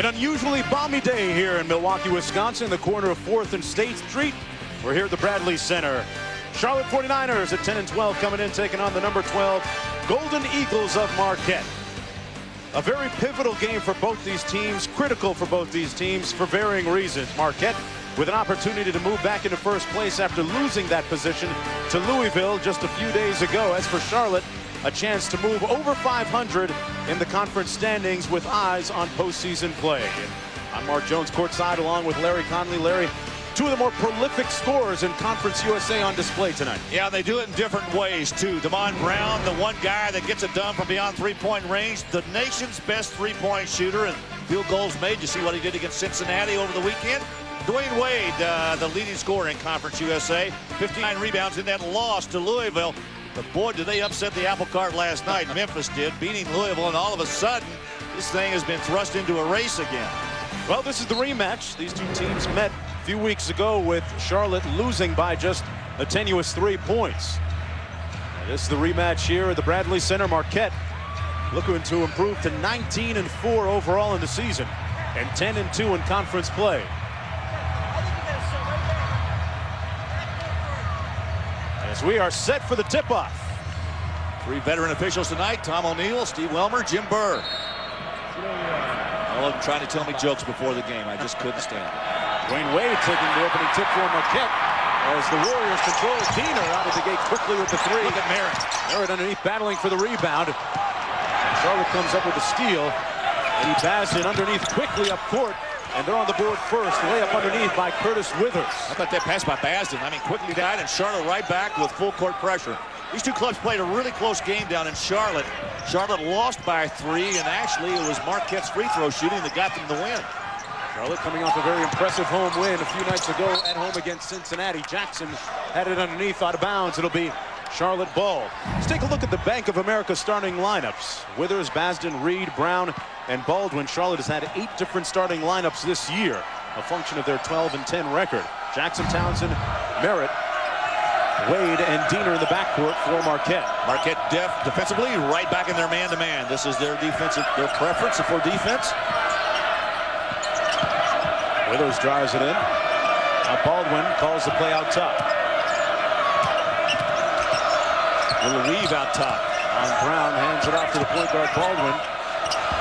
unusually balmy day here in Milwaukee, Wisconsin, the corner of 4th and State Street. We're here at the Bradley Center. Charlotte 49ers at 10-12 coming in, taking on the number 12 Golden Eagles of Marquette. A very pivotal game for both these teams, critical for both these teams for varying reasons. Marquette with an opportunity to move back into first place after losing that position to Louisville just a few days ago. As for Charlotte, a chance to move over 500 in the conference standings with eyes on postseason play. And I'm Mark Jones courtside along with Larry Conley. Larry, two of the more prolific scorers in Conference USA on display tonight. Yeah, they do it in different ways, too. Damon Brown, the one guy that gets it done from beyond three-point range, the nation's best three-point shooter, and field goals made. You see what he did against Cincinnati over the weekend? Dwayne Wade, the leading scorer in Conference USA, 59 rebounds in that loss to Louisville. But boy, did they upset the apple cart last night. Memphis did, beating Louisville, and all of a sudden, this thing has been thrust into a race again. Well, this is the rematch. These two teams met a few weeks ago with Charlotte losing by just a tenuous 3 points. And this is the rematch here at the Bradley Center. Marquette looking to improve to 19-4 overall in the season and 10-2 in conference play. As we are set for the tip-off. Three veteran officials tonight: Tom O'Neill, Steve Welmer, Jim Burr. All of them trying to tell me jokes before the game. I just couldn't stand it. Dwayne Wade taking the opening tip for Marquette as the Warriors control. Diener out of the gate quickly with the three. Look at Merritt. Merritt underneath battling for the rebound. Charlotte comes up with the steal. Eddie Basden underneath quickly up court. And they're on the board first. Layup underneath by Curtis Withers. I thought that pass by Basden. I mean, quickly died, and Charlotte right back with full court pressure. These two clubs played a really close game down in Charlotte. Charlotte lost by 3, and actually it was Marquette's free throw shooting that got them the win. Charlotte coming off a very impressive home win a few nights ago at home against Cincinnati. Jackson had it underneath, out of bounds. It'll be Charlotte ball. Let's take a look at the Bank of America starting lineups. Withers, Basden, Reed, Brown, and Baldwin. Charlotte has had 8 different starting lineups this year, a function of their 12-10 record. Jackson, Townsend, Merritt, Wade, and Diener in the backcourt for Marquette. Marquette defensively right back in their man-to-man. This is their defensive, their preference for defense. Withers drives it in. Now Baldwin calls the play out top. Little weave out top. On Brown hands it off to the point guard Baldwin.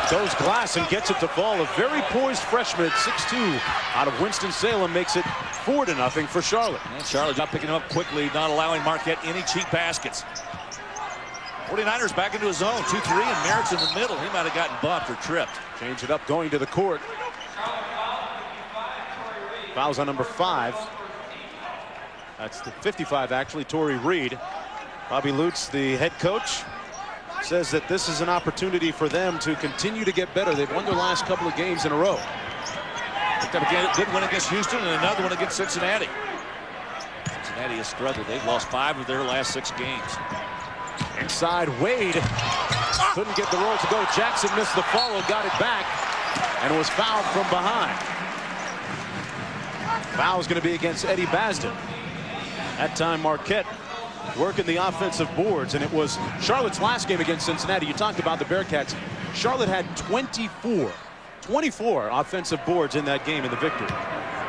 Goes glass and gets it to fall. A very poised freshman at 6'2" out of Winston-Salem makes it 4-0 for Charlotte. And Charlotte not picking him up quickly, not allowing Marquette any cheap baskets. 49ers back into his zone. 2-3, and Merritt's in the middle. He might have gotten bumped or tripped. Change it up going to the court. Fouls on number 5. That's the 55 actually, Torrey Reed. Bobby Lutz, the head coach, says that this is an opportunity for them to continue to get better. They've won their last couple of games in a row. Picked up a good win against Houston and another one against Cincinnati. Cincinnati has struggled. They've lost 5 of their last 6 games. Inside, Wade couldn't get the roll to go. Jackson missed the follow, got it back, and was fouled from behind. Foul's going to be against Eddie Basden. That time Marquette working the offensive boards, and it was Charlotte's last game against Cincinnati. You talked about the Bearcats. Charlotte had 24 offensive boards in that game in the victory.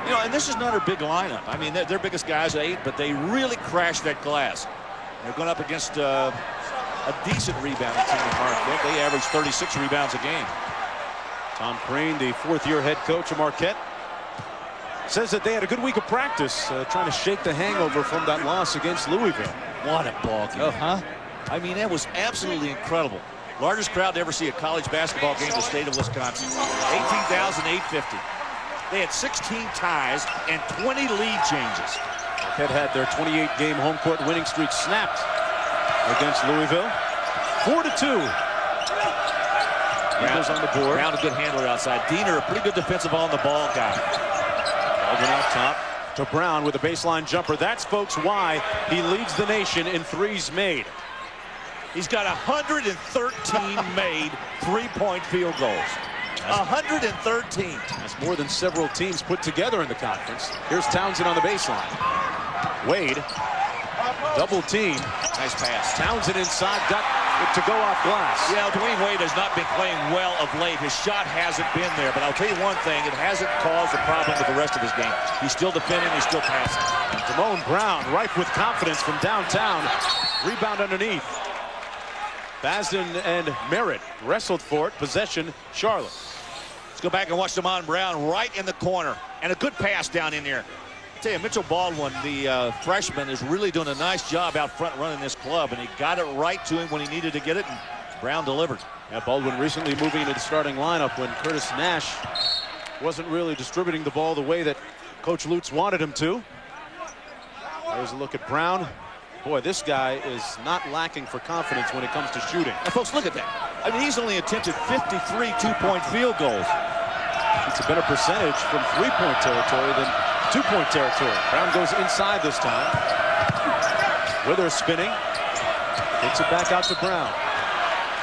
You know, and this is not a big lineup. I mean, their biggest guys are 8, but they really crashed that glass. They're going up against a decent rebounding team in Marquette. They average 36 rebounds a game. Tom Crean, the 4th-year head coach of Marquette, says that they had a good week of practice trying to shake the hangover from that loss against Louisville. What a ball game. Huh? I mean, that was absolutely incredible. Largest crowd to ever see a college basketball game in the state of Wisconsin. 18,850. They had 16 ties and 20 lead changes. Marquette had their 28-game home court winning streak snapped against Louisville. 4-2. Eagles on the board. Brown, a good handler outside. Diener, a pretty good defensive on-the-ball guy. Baldwin out top to Brown with a baseline jumper. That's, folks, why he leads the nation in threes made. He's got 113 made three-point field goals. 113. That's more than several teams put together in the conference. Here's Townsend on the baseline. Wade, double team. Nice pass. Townsend inside, got to go off glass. Yeah, Dwayne Wade has not been playing well of late. His shot hasn't been there, but I'll tell you one thing, it hasn't caused a problem with the rest of his game. He's still defending, he's still passing. Damone Brown, ripe with confidence from downtown. Rebound underneath. Basden and Merritt wrestled for it. Possession, Charlotte. Let's go back and watch Damone Brown right in the corner. And a good pass down in there. I tell you, Mitchell Baldwin, the freshman, is really doing a nice job out front running this club, and he got it right to him when he needed to get it, and Brown delivered. Yeah, Baldwin recently moving into the starting lineup when Curtis Nash wasn't really distributing the ball the way that Coach Lutz wanted him to. There's a look at Brown. Boy, this guy is not lacking for confidence when it comes to shooting. And folks, look at that. I mean, he's only attempted 53 two-point field goals. It's a better percentage from three-point territory than two-point territory. Brown goes inside this time. Withers spinning. Gets it back out to Brown.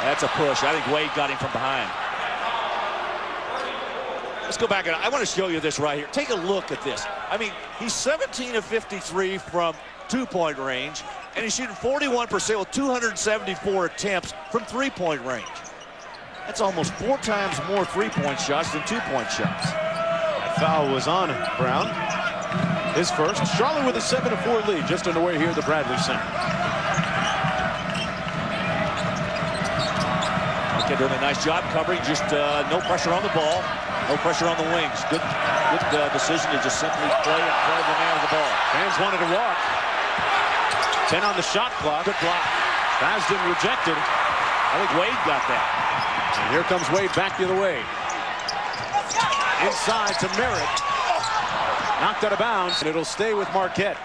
That's a push. I think Wade got him from behind. Let's go back. I want to show you this right here. Take a look at this. I mean, he's 17 of 53 from two-point range, and he's shooting 41% with 274 attempts from three-point range. That's almost 4 times more three-point shots than two-point shots. That foul was on Brown. His first. Charlotte with a 7-4 lead, just underway here at the Bradley Center. Marquette doing a nice job covering, just no pressure on the ball, no pressure on the wings. Good decision to just simply play in front of the man with the ball. Fans wanted to walk. 10 on the shot clock. Good block. Basden rejected. I think Wade got that. And here comes Wade back the other way. Inside to Merritt. Knocked out of bounds, and it'll stay with Marquette.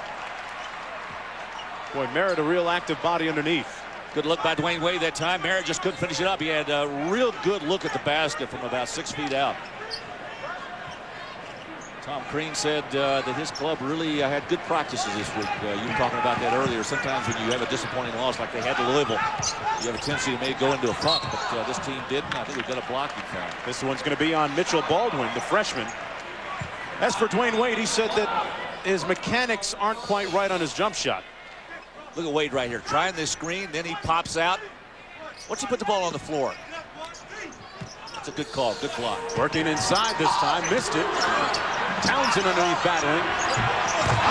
Boy, Merritt, a real active body underneath. Good look by Dwayne Wade that time. Merritt just couldn't finish it up. He had a real good look at the basket from about 6 feet out. Tom Crean said that his club really had good practices this week. You were talking about that earlier. Sometimes when you have a disappointing loss like they had to Louisville, you have a tendency to maybe go into a funk, but this team didn't. I think we've got a blocking foul. This one's going to be on Mitchell Baldwin, the freshman. As for Dwayne Wade, he said that his mechanics aren't quite right on his jump shot. Look at Wade right here, trying this screen, then he pops out. Once he put the ball on the floor. That's a good call, good block. Working inside this time, missed it. Townsend underneath battling.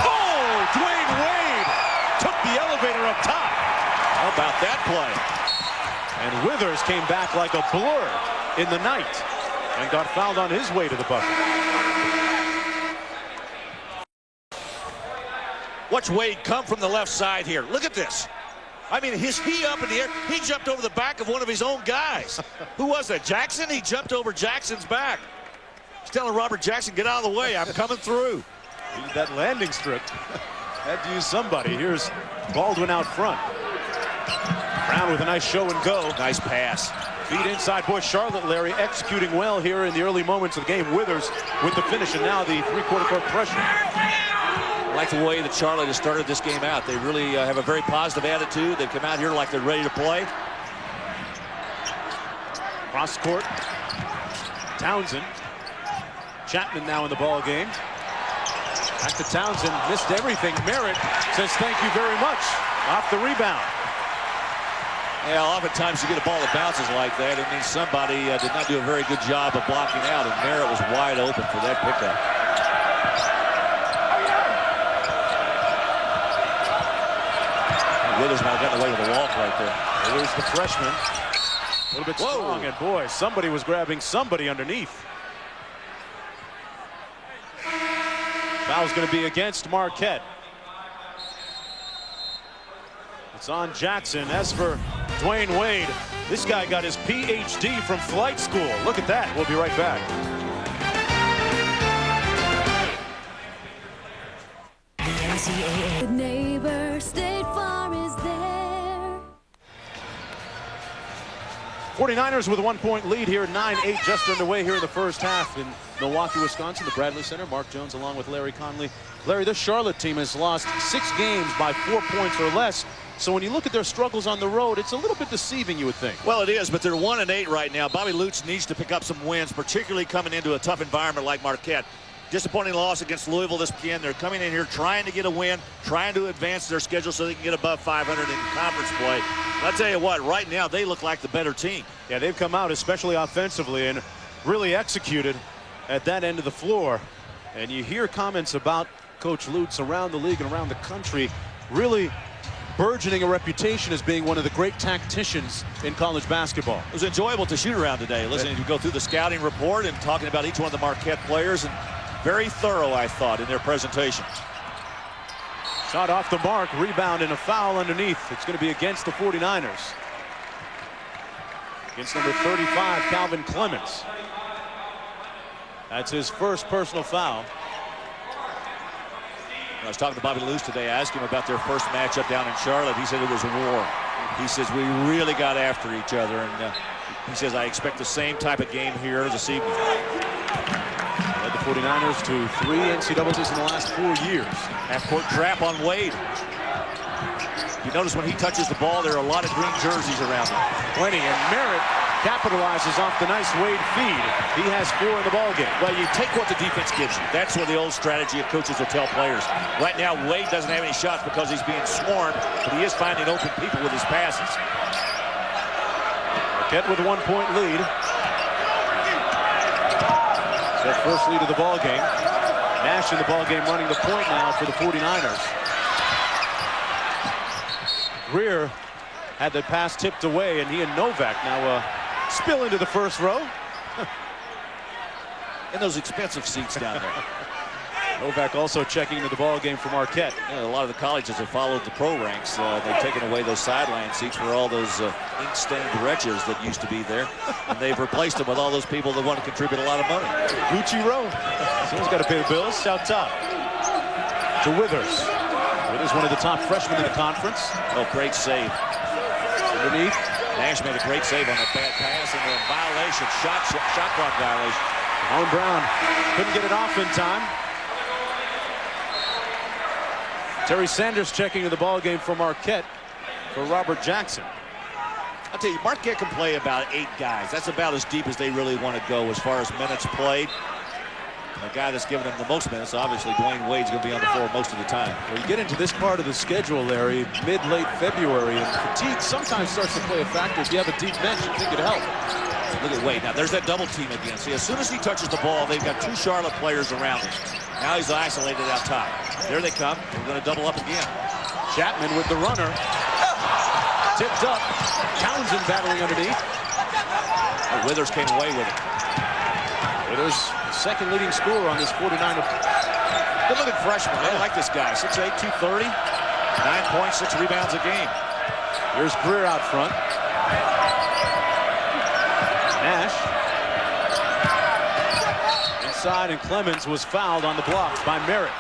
Oh, Dwayne Wade took the elevator up top. How about that play? And Withers came back like a blur in the night and got fouled on his way to the bucket. Watch Wade come from the left side here. Look at this. I mean, he up in the air. He jumped over the back of one of his own guys. Who was that? Jackson? He jumped over Jackson's back. He's telling Robert Jackson, get out of the way. I'm coming through. Needed that landing strip. Had to use somebody. Here's Baldwin out front. Brown with a nice show and go. Nice pass. Feed inside. Boy, Charlotte, Larry, executing well here in the early moments of the game. Withers with the finish, and now the three-quarter court pressure. I like the way that Charlotte has started this game out. They really have a very positive attitude. They've come out here like they're ready to play. Cross court. Townsend. Chapman now in the ball game. Back to Townsend. Missed everything. Merritt says thank you very much. Off the rebound. Yeah, oftentimes you get a ball that bounces like that. It means somebody did not do a very good job of blocking out, and Merritt was wide open for that pickup. Withers might have gotten away with a walk right there. There's the freshman. A little bit strong, and boy, somebody was grabbing somebody underneath. Foul's going to be against Marquette. It's on Jackson. As for Dwayne Wade, this guy got his PhD from flight school. Look at that. We'll be right back. Good neighbor, State Farm is there. 49ers with a 1-point lead here, 9-8 just underway here in the first half in Milwaukee, Wisconsin, the Bradley Center. Mark Jones along with Larry Conley. Larry, this Charlotte team has lost 6 games by 4 points or less. So when you look at their struggles on the road, it's a little bit deceiving, you would think. Well, it is, but they're 1-8 right now. Bobby Lutz needs to pick up some wins, particularly coming into a tough environment like Marquette. disappointing loss against Louisville this weekend. They're coming in here trying to get a win, trying to advance their schedule so they can get above 500 in conference play. And I'll tell you what, right now they look like the better team. Yeah, they've come out, especially offensively, and really executed at that end of the floor. And you hear comments about Coach Lutz around the league and around the country, really burgeoning a reputation as being one of the great tacticians in college basketball. It was enjoyable to shoot around today, listening to go through the scouting report and talking about each one of the Marquette players, and very thorough, I thought, in their presentation. Shot off the mark, rebound, and a foul underneath. It's going to be against the 49ers. Against number 35, Calvin Clemens. That's his first personal foul. I was talking to Bobby Luce today. I asked him about their first matchup down in Charlotte. He said it was a war. He says we really got after each other, and he says I expect the same type of game here this evening. Led the 49ers to 3 NCAAs in the last 4 years. Half-court trap on Wade. You notice when he touches the ball, there are a lot of green jerseys around him. Plenty, and Merritt capitalizes off the nice Wade feed. He has 4 in the ballgame. Well, you take what the defense gives you. That's what the old strategy of coaches will tell players. Right now, Wade doesn't have any shots because he's being swarmed, but he is finding open people with his passes. Marquette with a 1-point lead. That first lead of the ballgame. Nash in the ballgame running the point now for the 49ers. Greer had that pass tipped away, and he and Novak now spill into the first row. In those expensive seats down there. Novak also checking into the ball game for Marquette. Yeah, a lot of the colleges have followed the pro ranks. They've taken away those sideline seats for all those ink-stained wretches that used to be there. And they've replaced them with all those people that want to contribute a lot of money. Gucci row. Someone's got to pay the bills. Out top to Withers. Withers, one of the top freshmen in the conference. Oh, great save. Underneath. Nash made a great save on that bad pass, and then violation, shot clock violation. Owen Brown couldn't get it off in time. Terry Sanders checking in the ball game for Marquette for Robert Jackson. I'll tell you, Marquette can play about 8 guys. That's about as deep as they really want to go as far as minutes played. The guy that's giving them the most minutes, obviously, Dwayne Wade's going to be on the floor most of the time. Well, you get into this part of the schedule, Larry, mid-late February, and fatigue sometimes starts to play a factor. If you have a deep bench, you think it'd help. Look at Wade. Now, there's that double team again. See, as soon as he touches the ball, they've got 2 Charlotte players around him. Now he's isolated out top. There they come. They're going to double up again. Chapman with the runner. Tipped up. Townsend battling underneath. Oh, Withers came away with it. Withers, the second leading scorer on this 49er. Good-looking freshman. I like this guy. 6'8", 230. 9 points, 6 rebounds a game. Here's Greer out front. Nash. Inside, and Clemens was fouled on the blocks by Merritt.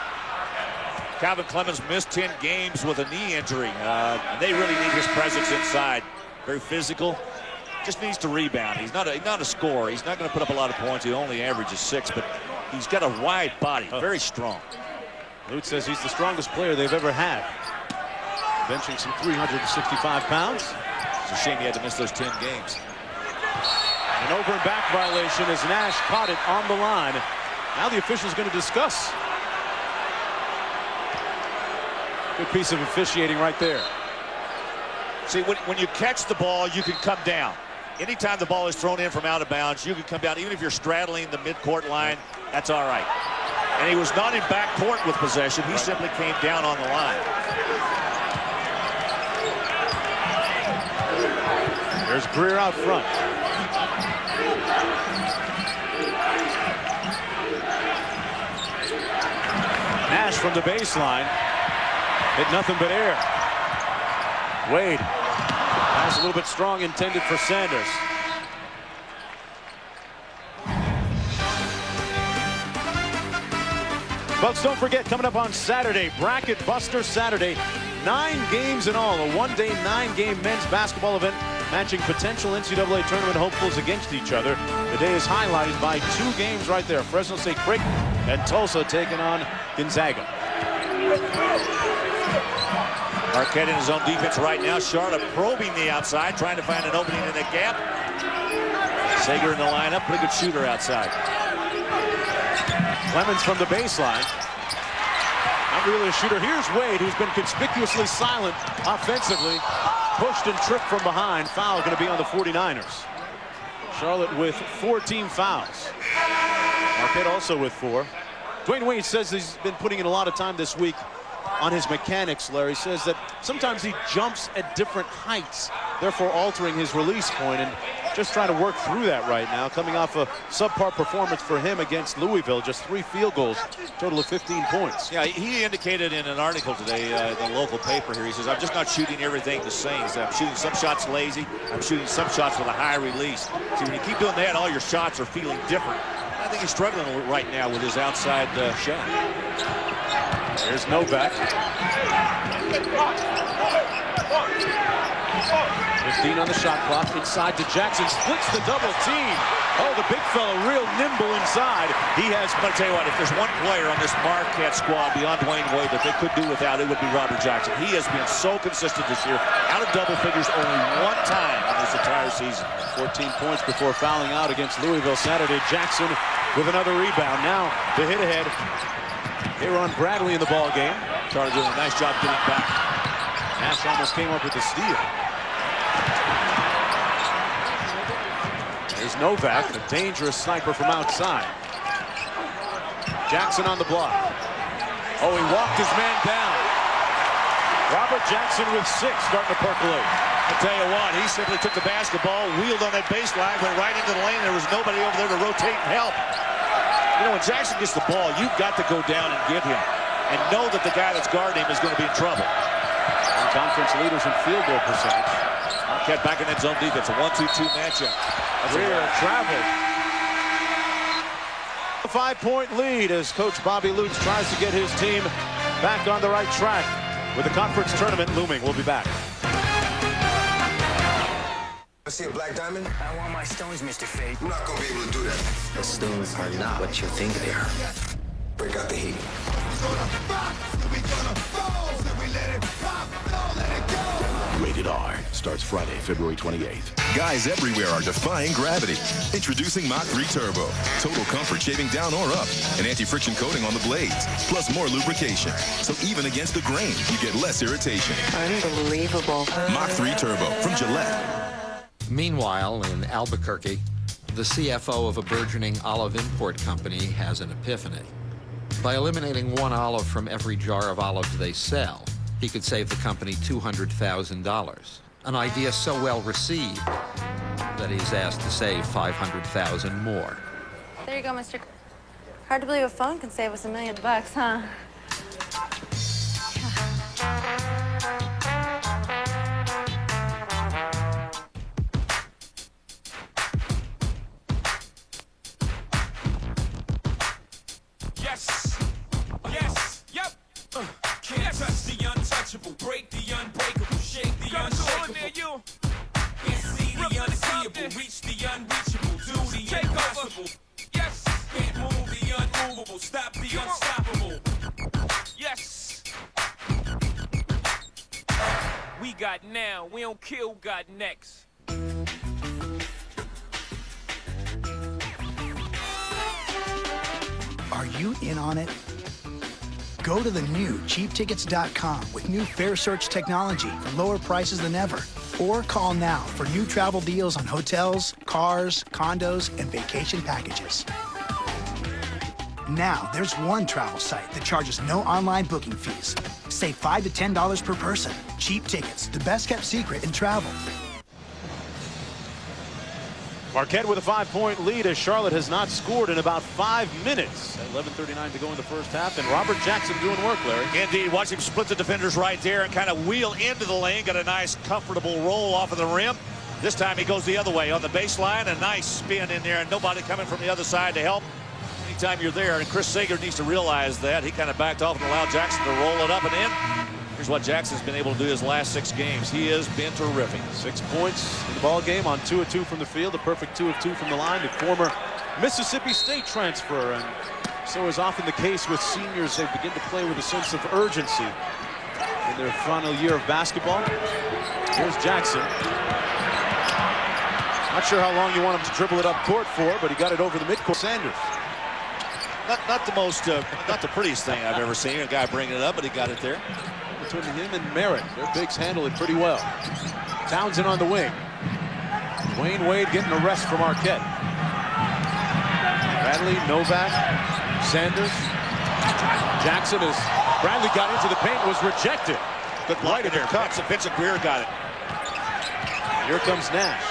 Calvin Clemens missed 10 games with a knee injury. They really need his presence inside. Very physical. Just needs to rebound. He's not a scorer. He's not going to put up a lot of points. He only averages 6, but he's got a wide body. Very strong. Lutz says he's the strongest player they've ever had. Benching some 365 pounds. It's a shame he had to miss those 10 games. An over and back violation as Nash caught it on the line. Now the official's going to discuss. Good piece of officiating right there. See, when you catch the ball, you can come down. Anytime the ball is thrown in from out of bounds, you can come down. Even if you're straddling the midcourt line, that's all right. And he was not in backcourt with possession. He simply came down on the line. There's Greer out front. Nash from the baseline. Hit nothing but air. Wade. Pass a little bit strong, intended for Sanders. Folks, don't forget, coming up on Saturday, Bracket Buster Saturday. 9 games in all, a one-day, 9-game men's basketball event matching potential NCAA tournament hopefuls against each other. The day is highlighted by 2 games right there. Fresno State Creighton and Tulsa taking on Gonzaga. Marquette in his own defense right now. Charlotte probing the outside, trying to find an opening in the gap. Sager in the lineup, pretty good shooter outside. Clemens from the baseline. Not really a shooter. Here's Wade, who's been conspicuously silent offensively. Pushed and tripped from behind. Foul going to be on the 49ers. Charlotte with 4 team fouls. Marquette also with 4. Dwayne Wade says he's been putting in a lot of time this week on his mechanics, Larry. Says that sometimes he jumps at different heights, therefore altering his release point, and just trying to work through that right now, coming off a subpar performance for him against Louisville. Just 3 field goals, total of 15 points. Yeah, he indicated in an article today in the local paper here, he says, I'm just not shooting everything the same. He said, I'm shooting some shots lazy, I'm shooting some shots with a high release. See, when you keep doing that, all your shots are feeling different. I think he's struggling right now with his outside shot. There's Novak. 15 on the shot clock. Inside to Jackson. Splits the double team. Oh, the big fella real nimble inside. He has, I'm going to tell you what, if there's one player on this Marquette squad beyond Dwayne Wade that they could do without, it would be Robert Jackson. He has been so consistent this year. Out of double figures only 1 time in this entire season. 14 points before fouling out against Louisville Saturday. Jackson with another rebound. Now the hit ahead. Aaron Bradley in the ball game. Started doing a nice job getting back. Nash almost came up with the steal. There's Novak, a dangerous sniper from outside. Jackson on the block. Oh, he walked his man down. Robert Jackson with 6 starting to percolate. I tell you what, he simply took the basketball, wheeled on that baseline, went right into the lane. There was nobody over there to rotate and help. You know, when Jackson gets the ball, you've got to go down and give him. And know that the guy that's guarding him is going to be in trouble. And conference leaders in field goal percentage. Marquette back in that zone defense, a 1-2-2 matchup. Greer traveled. A 5-point lead as Coach Bobby Lutz tries to get his team back on the right track with the conference tournament looming. We'll be back. I see a black diamond? I want my stones, Mr. Fate. I'm not gonna be able to do that. The stones are not what you think they are. Break out the heat. Rated R starts Friday, February 28th. Guys everywhere are defying gravity. Introducing Mach 3 Turbo. Total comfort shaving down or up. An anti-friction coating on the blades. Plus more lubrication. So even against the grain, you get less irritation. Unbelievable. Mach 3 Turbo from Gillette. Meanwhile, in Albuquerque, the CFO of a burgeoning olive import company has an epiphany. By eliminating 1 olive from every jar of olives they sell, he could save the company $200,000. An idea so well received that he's asked to save $500,000 more. There you go, Mr. Hard to believe a phone can save us $1 million, huh? Break the unbreakable, shake the unshakable. See the unseeable, reach the unreachable, do the impossible. Yes, can't move the unmovable, stop the unstoppable. Yes, we got now, we don't kill, got next. Are you in on it? Go to the new cheaptickets.com with new fare search technology for lower prices than ever. Or call now for new travel deals on hotels, cars, condos, and vacation packages. Now, there's one travel site that charges no online booking fees. Save $5 to $10 per person. Cheap Tickets, the best kept secret in travel. Marquette with a 5-point lead as Charlotte has not scored in about 5 minutes. 11:39 to go in the first half, and Robert Jackson doing work, Larry. Indeed, watch him split the defenders right there and kind of wheel into the lane. Got a nice, comfortable roll off of the rim. This time he goes the other way on the baseline. A nice spin in there, and nobody coming from the other side to help. Anytime you're there, and Chris Sager needs to realize that. He kind of backed off and allowed Jackson to roll it up and in. Here's what Jackson's been able to do his last 6 games. He has been terrific. 6 points in the ball game on 2 of 2 from the field, a perfect 2 of 2 from the line. The former Mississippi State transfer, and so is often the case with seniors, they begin to play with a sense of urgency in their final year of basketball. Here's Jackson. Not sure how long you want him to dribble it up court for, but he got it over the midcourt. Sanders. Not the most, not the prettiest thing I've ever seen. A guy bringing it up, but he got it there. Between him and Merritt, their bigs handle it pretty well. Townsend on the wing. Dwayne Wade getting a rest from Marquette. Bradley, Novak, Sanders. Jackson as Bradley got into the paint, was rejected. Good right in there. Vincent Greer got it. Here comes Nash.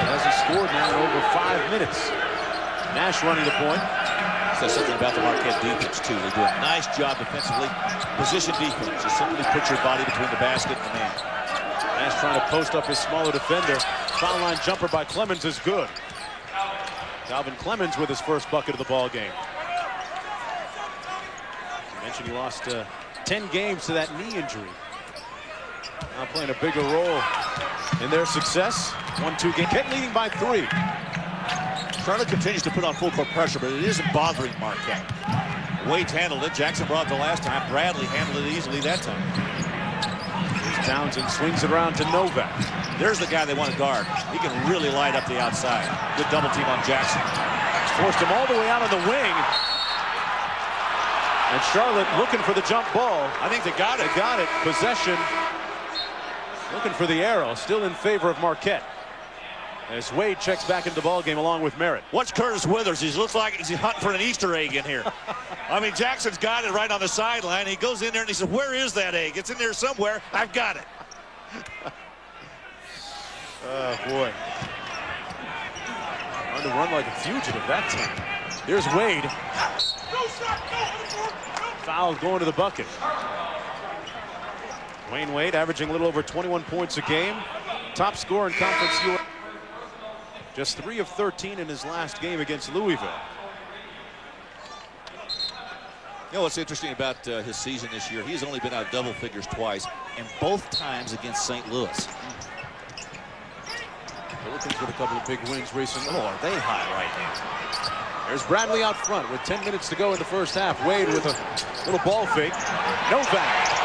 Hasn't scored now in over 5 minutes. Nash running the point. Says something about the Marquette defense, too. They do a nice job defensively. Position defense. Just simply put your body between the basket and the man. Nash trying to post up his smaller defender. Foul line jumper by Clemens is good. Calvin Clemens with his first bucket of the ball game. I mentioned he lost 10 games to that knee injury. Now playing a bigger role in their success. 1-2 game. Marquette leading by 3. Charlotte continues to put on full court pressure, but it isn't bothering Marquette. Wade's handled it. Jackson brought it the last time. Bradley handled it easily that time. Here's Townsend, swings it around to Novak. There's the guy they want to guard. He can really light up the outside. Good double team on Jackson. Forced him all the way out on the wing. And Charlotte looking for the jump ball. I think they got it. They got it. Possession. Looking for the arrow. Still in favor of Marquette. As Wade checks back into the ball game along with Merritt. What's Curtis Withers? He looks like he's hunting for an Easter egg in here. I mean, Jackson's got it right on the sideline. He goes in there and he says, "Where is that egg? It's in there somewhere. I've got it." Oh, boy. Trying to run like a fugitive that time. Here's Wade. Foul going to the bucket. Dwayne Wade averaging a little over 21 points a game. Top scorer in Conference USA. Just 3 of 13 in his last game against Louisville. You know what's interesting about his season this year? He's only been out double figures twice, and both times against St. Louis. Pelicans with a couple of big wins recently. Oh, are they high right now? There's Bradley out front with 10 minutes to go in the first half. Wade with a little ball fake. Novak.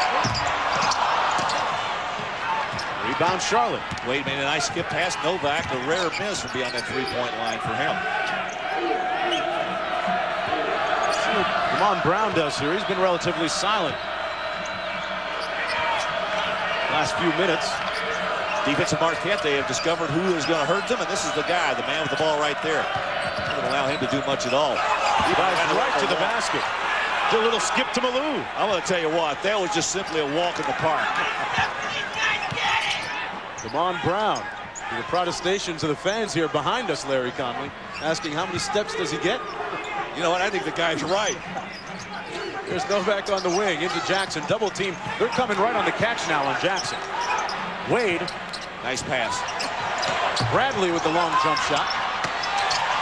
Rebound Charlotte. Wade made a nice skip past Novak. A rare miss from beyond that three-point line for him. See what Damon Brown does here. He's been relatively silent last few minutes. Defensive Marquette, they have discovered who is going to hurt them, and this is the guy, the man with the ball right there. Doesn't allow him to do much at all. He dives right to the basket. Did a little skip to Malou. I'm going to tell you what, that was just simply a walk in the park. Damon Brown, to the protestations of the fans here behind us, Larry Conley, asking how many steps does he get? You know what, I think the guy's right. There's Novak on the wing, into Jackson, double team. They're coming right on the catch now on Jackson. Wade. Nice pass. Bradley with the long jump shot.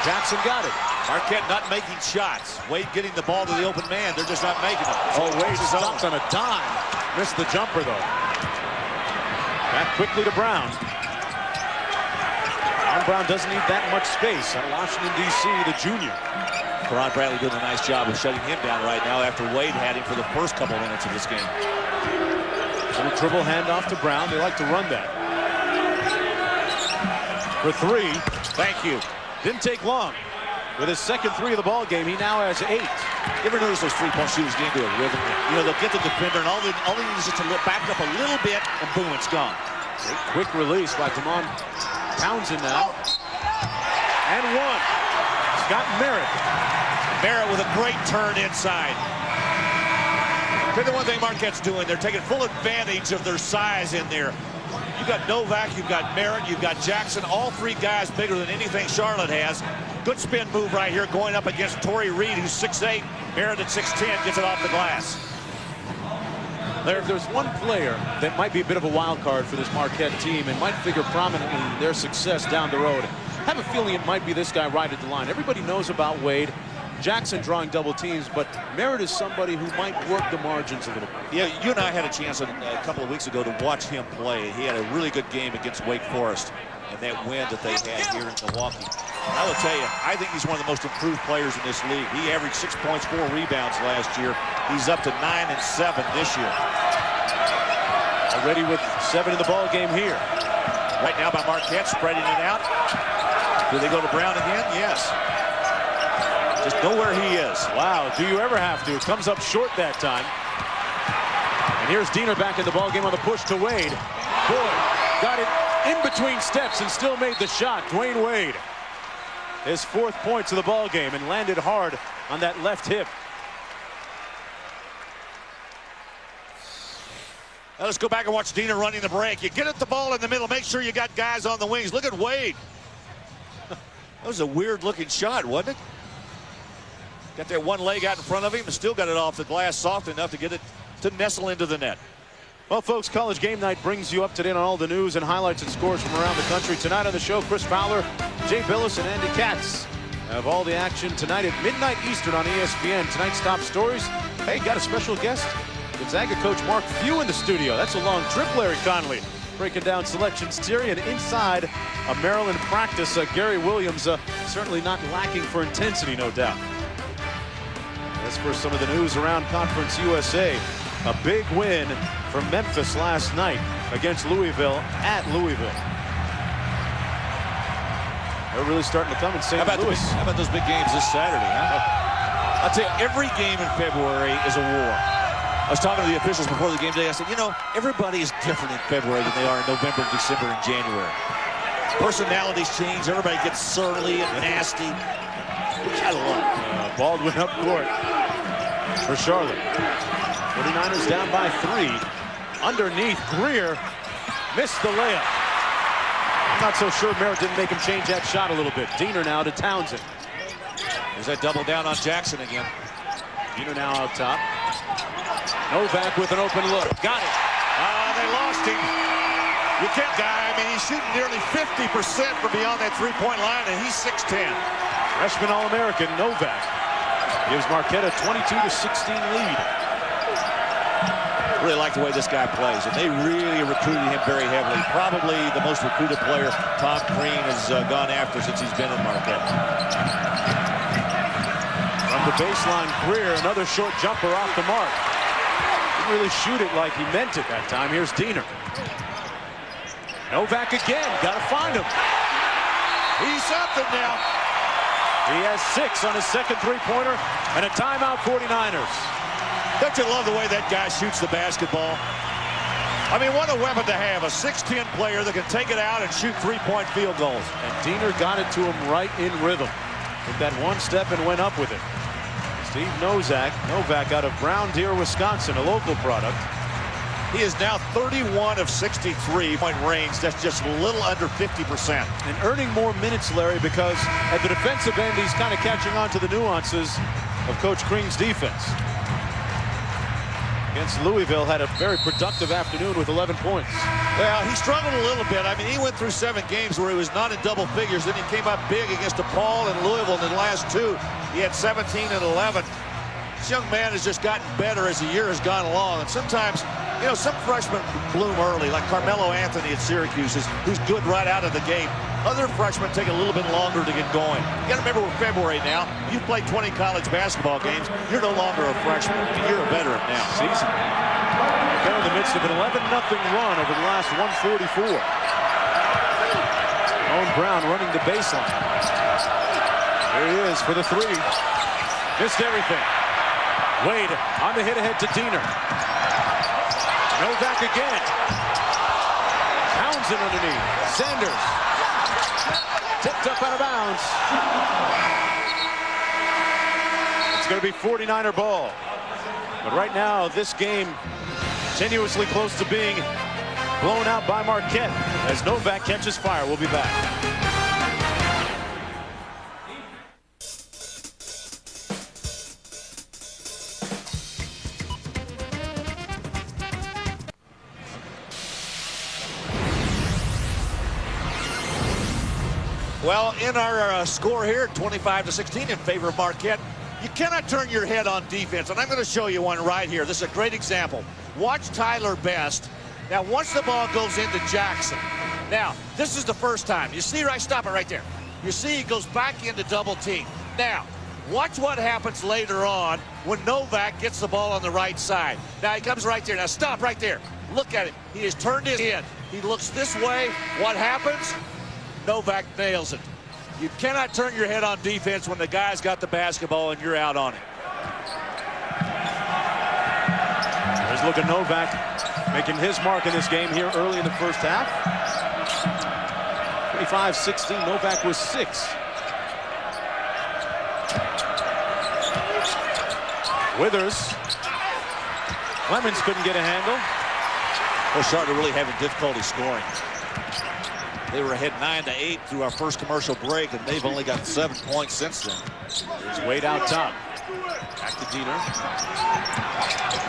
Jackson got it. Marquette not making shots. Wade getting the ball to the open man. They're just not making them. Oh, Wade stopped on a dime. Missed the jumper, though. Back quickly to Brown. Brown doesn't need that much space. Out of Washington, D.C., the junior. Ron Bradley doing a nice job of shutting him down right now after Wade had him for the first couple minutes of this game. Little dribble handoff to Brown. They like to run that. For 3. Thank you. Didn't take long. With his second 3 of the ball game, he now has 8. You ever notice those three-point shooters get into a rhythm? You know, they'll get the defender, and all they need is just to back it up a little bit, and boom, it's gone. Quick release by Damon Townsend now. And 1. Scott Merritt. Merritt with a great turn inside. Here's the one thing Marquette's doing. They're taking full advantage of their size in there. You've got Novak, you've got Merritt, you've got Jackson, all 3 guys bigger than anything Charlotte has. Good spin move right here going up against Torrey Reed, who's 6'8". Merritt at 6'10", gets it off the glass. Larry, if there's one player that might be a bit of a wild card for this Marquette team and might figure prominently in their success down the road, I have a feeling it might be this guy right at the line. Everybody knows about Wade. Jackson drawing double teams, but Merritt is somebody who might work the margins a little bit. Yeah, you and I had a chance a couple of weeks ago to watch him play. He had a really good game against Wake Forest and that win that they had here in Milwaukee. And I will tell you, I think he's one of the most improved players in this league. He averaged 6 points, 4 rebounds last year. He's up to 9 and 7 this year. Already with 7 in the ball game here. Right now by Marquette, spreading it out. Do they go to Brown again? Yes. Just know where he is. Wow, do you ever have to? It comes up short that time. And here's Diener back in the ballgame on the push to Wade. Boyd got it in between steps and still made the shot. Dwayne Wade. His 4th points of the ballgame and landed hard on that left hip. Now let's go back and watch Diener running the break. You get at the ball in the middle. Make sure you got guys on the wings. Look at Wade. That was a weird-looking shot, wasn't it? Got that one leg out in front of him and still got it off the glass soft enough to get it to nestle into the net. Well, folks, College Game Night brings you up to date on all the news and highlights and scores from around the country. Tonight on the show, Chris Fowler, Jay Billis, and Andy Katz have all the action tonight at midnight Eastern on ESPN. Tonight's top stories. Hey, got a special guest. Gonzaga coach Mark Few in the studio. That's a long trip, Larry Connolly. Breaking down selections theory, and inside a Maryland practice, Gary Williams certainly not lacking for intensity, no doubt. As for some of the news around Conference USA, a big win for Memphis last night against Louisville at Louisville. They're really starting to come in St. Louis. How about those big games this Saturday, huh? I'll tell you, every game in February is a war. I was talking to the officials before the game today. I said, you know, everybody is different in February than they are in November, December, and January. Personalities change. Everybody gets surly and nasty. Which I love. Baldwin up court for Charlotte. 49ers down by 3. Underneath, Greer missed the layup. I'm not so sure Merritt didn't make him change that shot a little bit. Diener now to Townsend. There's that double down on Jackson again. Diener now out top. Novak with an open look. Got it. They lost him. You can't, guy. I mean, he's shooting nearly 50% from beyond that three-point line, and he's 6'10". Freshman All-American Novak gives Marquette a 22-16 lead. Really like the way this guy plays, and they really recruited him very heavily. Probably the most recruited player Tom Crean has gone after since he's been in Marquette. From the baseline, Greer, another short jumper off the mark. Didn't really shoot it like he meant it that time. Here's Diener. Novak again, gotta find him. He's something now. He has 6 on his second three-pointer, and a timeout 49ers. Don't you love the way that guy shoots the basketball? I mean, what a weapon to have, a 6'10" player that can take it out and shoot three-point field goals. And Diener got it to him right in rhythm. Took that one step and went up with it. Steve Novak out of Brown Deer, Wisconsin, a local product. He is now 31 of 63 point range. That's just a little under 50%. And earning more minutes, Larry, because at the defensive end, he's kind of catching on to the nuances of Coach Crean's defense. Against Louisville, had a very productive afternoon with 11 points. Well, he struggled a little bit. I mean, he went through 7 games where he was not in double figures. Then he came up big against DePaul and Louisville. In the last 2, he had 17 and 11. This young man has just gotten better as the year has gone along. And sometimes, you know, some freshmen bloom early, like Carmelo Anthony at Syracuse, who's good right out of the gate. Other freshmen take a little bit longer to get going. You got to remember, we're February now. You've played 20 college basketball games. You're no longer a freshman. I mean, you're a veteran now. Season. They're in the midst of an 11-0 run over the last 144. Owen Brown running the baseline. Here he is for the 3. Missed everything. Wade on the hit ahead to Diener. Novak again. Townsend underneath. Sanders. Tipped up out of bounds. It's going to be 49er ball. But right now, this game tenuously close to being blown out by Marquette as Novak catches fire. We'll be back. Well, in our score here, 25-16 in favor of Marquette, you cannot turn your head on defense, and I'm going to show you one right here. This is a great example. Watch Tyler Best. Now, once the ball goes into Jackson, now, this is the first time. You see, right? Stop it right there. You see he goes back into double team. Now, watch what happens later on when Novak gets the ball on the right side. Now, he comes right there. Now, stop right there. Look at it. He has turned his head. He looks this way. What happens? Novak nails it. You cannot turn your head on defense when the guy's got the basketball and you're out on it. There's Luka Novak making his mark in this game here early in the first half. 25-16, Novak was 6. Withers. Clemens couldn't get a handle. Well, Charlotte really having difficulty scoring. They were ahead 9-8 through our first commercial break, and they've only got 7 points since then. Here's Wade out top. Back to Diener.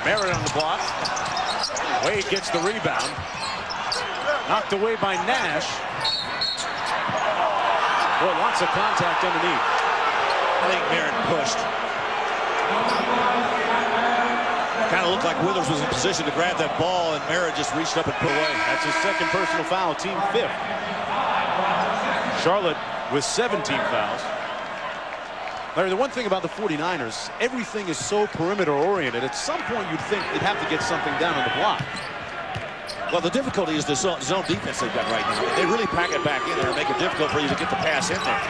Merritt on the block. Wade gets the rebound. Knocked away by Nash. Boy, lots of contact underneath. I think Merritt pushed. Kind of looked like Withers was in position to grab that ball, and Merritt just reached up and put away. That's his second personal foul, team 5th. Charlotte with 17 fouls. Larry, the one thing about the 49ers, everything is so perimeter oriented. At some point, you'd think they'd have to get something down on the block. Well, the difficulty is the zone defense they've got right now. They really pack it back in there and make it difficult for you to get the pass in there.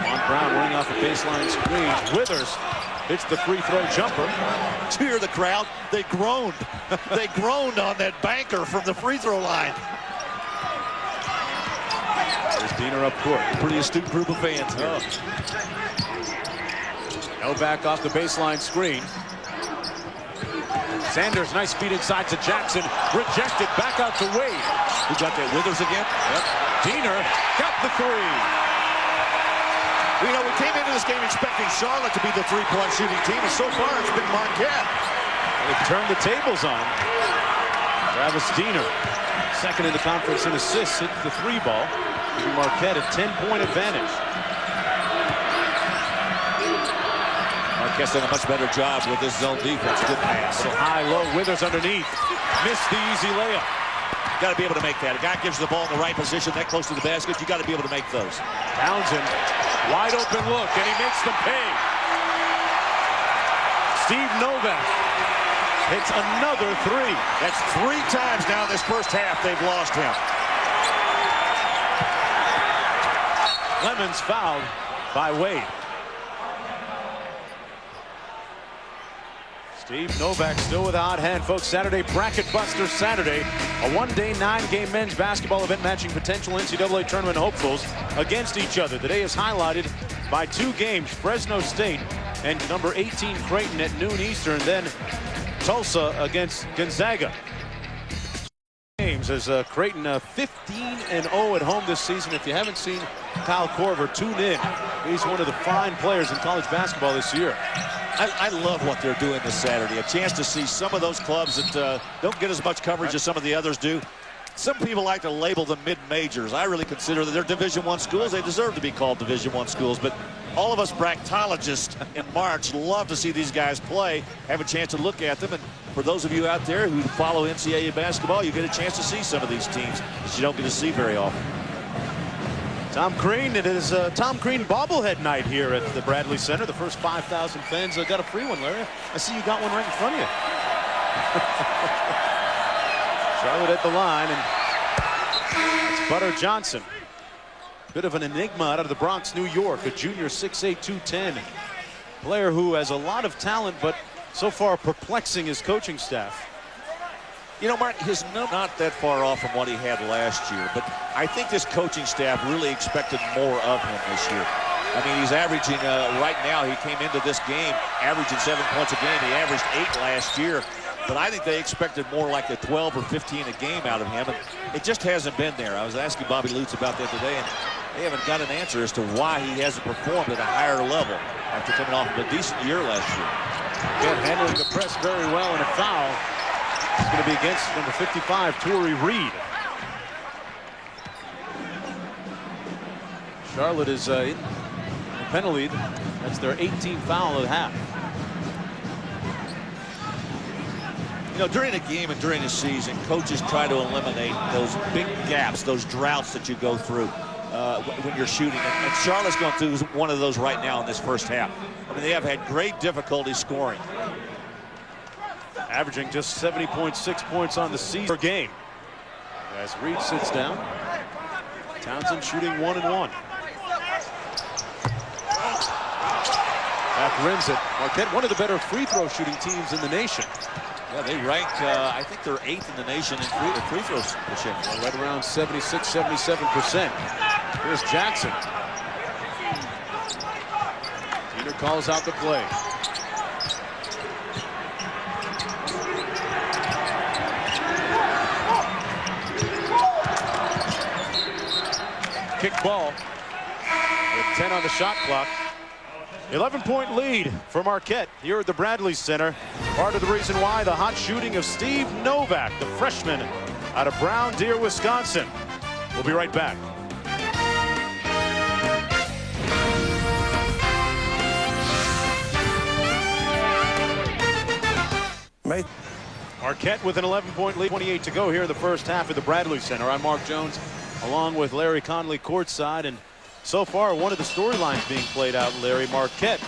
Von Brown running off a baseline screen. Withers hits the free throw jumper. To hear the crowd, they groaned. They groaned on that banker from the free throw line. There's Diener up court. Pretty astute group of fans here. Oh. Novak off the baseline screen. Sanders, nice feed inside to Jackson. Rejected, back out to Wade. Who got that, Withers again? Yep. Diener got the 3. Well, you know, we came into this game expecting Charlotte to be the three-point shooting team, and so far it's been Marquette. They've turned the tables on him. Travis Diener, second in the conference in assists, hits the 3 ball. Giving Marquette a 10-point advantage. Marquette's done a much better job with this zone defense. Good pass. So high-low, Withers underneath. Missed the easy layup. You got to be able to make that. A guy gives the ball in the right position, that close to the basket, you got to be able to make those. Townsend, wide open look, and he makes them pay. Steve Novak hits another 3. That's 3 times now in this first half they've lost him. Clemens fouled by Wade. Steve Novak still with a hot hand, folks. Saturday, Bracket Buster Saturday. A one-day, 9-game men's basketball event matching potential NCAA tournament hopefuls against each other. The day is highlighted by 2 games, Fresno State and number 18 Creighton at noon Eastern, then Tulsa against Gonzaga. Games as Creighton 15-0 at home this season. If you haven't seen Kyle Korver, tune in. He's one of the fine players in college basketball this year. I love what they're doing this Saturday. A chance to see some of those clubs that don't get as much coverage as some of the others do. Some people like to label them mid-majors. I really consider that they're Division I schools. They deserve to be called Division I schools. But all of us bracketologists in March love to see these guys play, have a chance to look at them. And for those of you out there who follow NCAA basketball, you get a chance to see some of these teams that you don't get to see very often. Tom Crean, it is Tom Crean bobblehead night here at the Bradley Center. The first 5,000 fans got a free one, Larry. I see you got one right in front of you. Charlotte at the line, and it's Butter Johnson. Bit of an enigma out of the Bronx, New York. A junior, 6'8", 210. Player who has a lot of talent, but so far perplexing his coaching staff. You know, Mark, his number not that far off from what he had last year, but I think this coaching staff really expected more of him this year. I mean, he's averaging, right now, he came into this game averaging 7 points a game. He averaged 8 last year, but I think they expected more like a 12 or 15 a game out of him, and it just hasn't been there. I was asking Bobby Lutz about that today, and they haven't got an answer as to why he hasn't performed at a higher level after coming off of a decent year last year. Again, handling the press very well, and a foul. It's going to be against number 55, Torrey Reed. Charlotte is in the penalty. That's their 18th foul of the half. You know, during a game and during a season, coaches try to eliminate those big gaps, those droughts that you go through when you're shooting. And Charlotte's going through one of those right now in this first half. I mean, they have had great difficulty scoring. Averaging just 70.6 points on the season per game. As Reed sits down, Townsend shooting 1-1. grins at Marquette, one of the better free throw shooting teams in the nation. Yeah, they rank, I think they're 8th in the nation in free throw percentage. Right around 76, 77%. Here's Jackson. Peter calls out the play. Kick ball with 10 on the shot clock. 11-point lead for Marquette here at the Bradley Center. Part of the reason why the hot shooting of Steve Novak, the freshman out of Brown Deer, Wisconsin. We'll be right back. Marquette with an 11-point lead, 28 to go here in the first half of the Bradley Center. I'm Mark Jones, along with Larry Conley courtside, and so far one of the storylines being played out, Larry, Marquette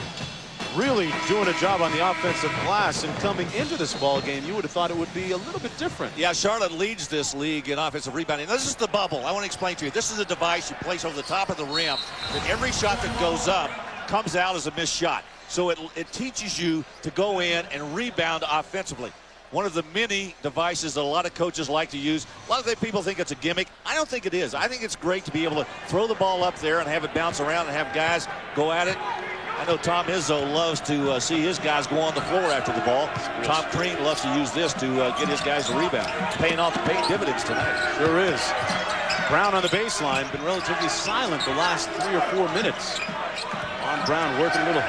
really doing a job on the offensive glass, and coming into this ball game you would have thought it would be a little bit different. Yeah, Charlotte leads this league in offensive rebounding. This is the bubble. I want to explain to you. This is a device you place over the top of the rim that every shot that goes up comes out as a missed shot. So it teaches you to go in and rebound offensively. One of the many devices that a lot of coaches like to use. A lot of people think it's a gimmick. I don't think it is. I think it's great to be able to throw the ball up there and have it bounce around and have guys go at it. I know Tom Izzo loves to see his guys go on the floor after the ball. Tom Crean loves to use this to get his guys to rebound. Paying dividends tonight. Sure is. Brown on the baseline, been relatively silent the last 3 or 4 minutes. On Brown working a little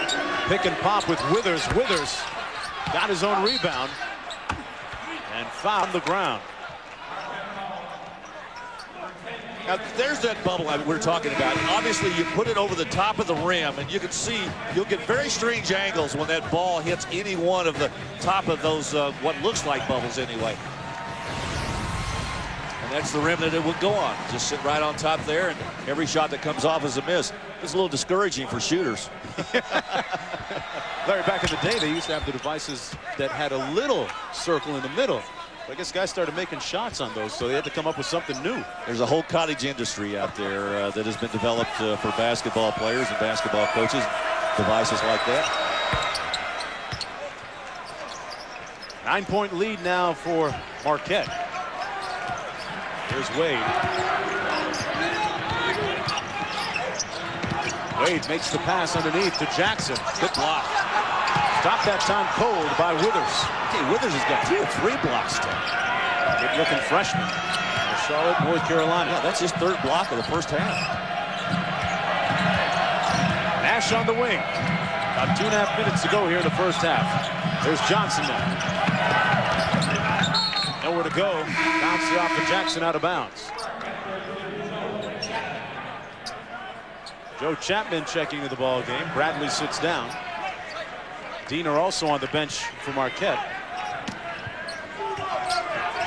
pick and pop with Withers. Withers got his own rebound and found the ground. Now, there's that bubble we're talking about. Obviously, you put it over the top of the rim, and you can see you'll get very strange angles when that ball hits any one of the top of those, what looks like bubbles anyway. And that's the rim that it would go on. Just sit right on top there, and every shot that comes off is a miss. It's a little discouraging for shooters. Larry, back in the day, they used to have the devices that had a little circle in the middle. I guess guys started making shots on those, so they had to come up with something new. There's a whole cottage industry out there that has been developed for basketball players and basketball coaches, devices like that. 9-point lead now for Marquette. Here's Wade. Wade makes the pass underneath to Jackson. Good block. Stopped that time cold by Withers. Okay, Withers has got 2 or 3 blocks still. Good-looking freshman. Charlotte, North Carolina. Yeah, that's his 3rd block of the first half. Nash on the wing. About 2.5 minutes to go here in the first half. There's Johnson now. Nowhere to go. Bounces off to Jackson out of bounds. Joe Chapman checking into the ball game. Bradley sits down. Diener also on the bench for Marquette.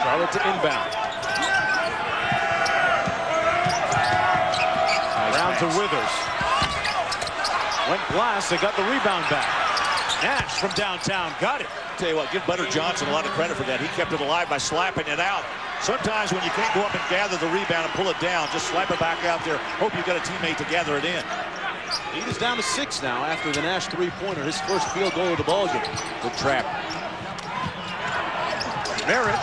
Charlotte to inbound. Around to Withers. Went glass. They got the rebound back. Nash from downtown got it. Tell you what, give Butter Johnson a lot of credit for that. He kept it alive by slapping it out. Sometimes when you can't go up and gather the rebound and pull it down, just slap it back out there. Hope you've got a teammate to gather it in. Lead is down to 6 now after the Nash three-pointer, his first field goal of the ball game. Good trap. Merritt.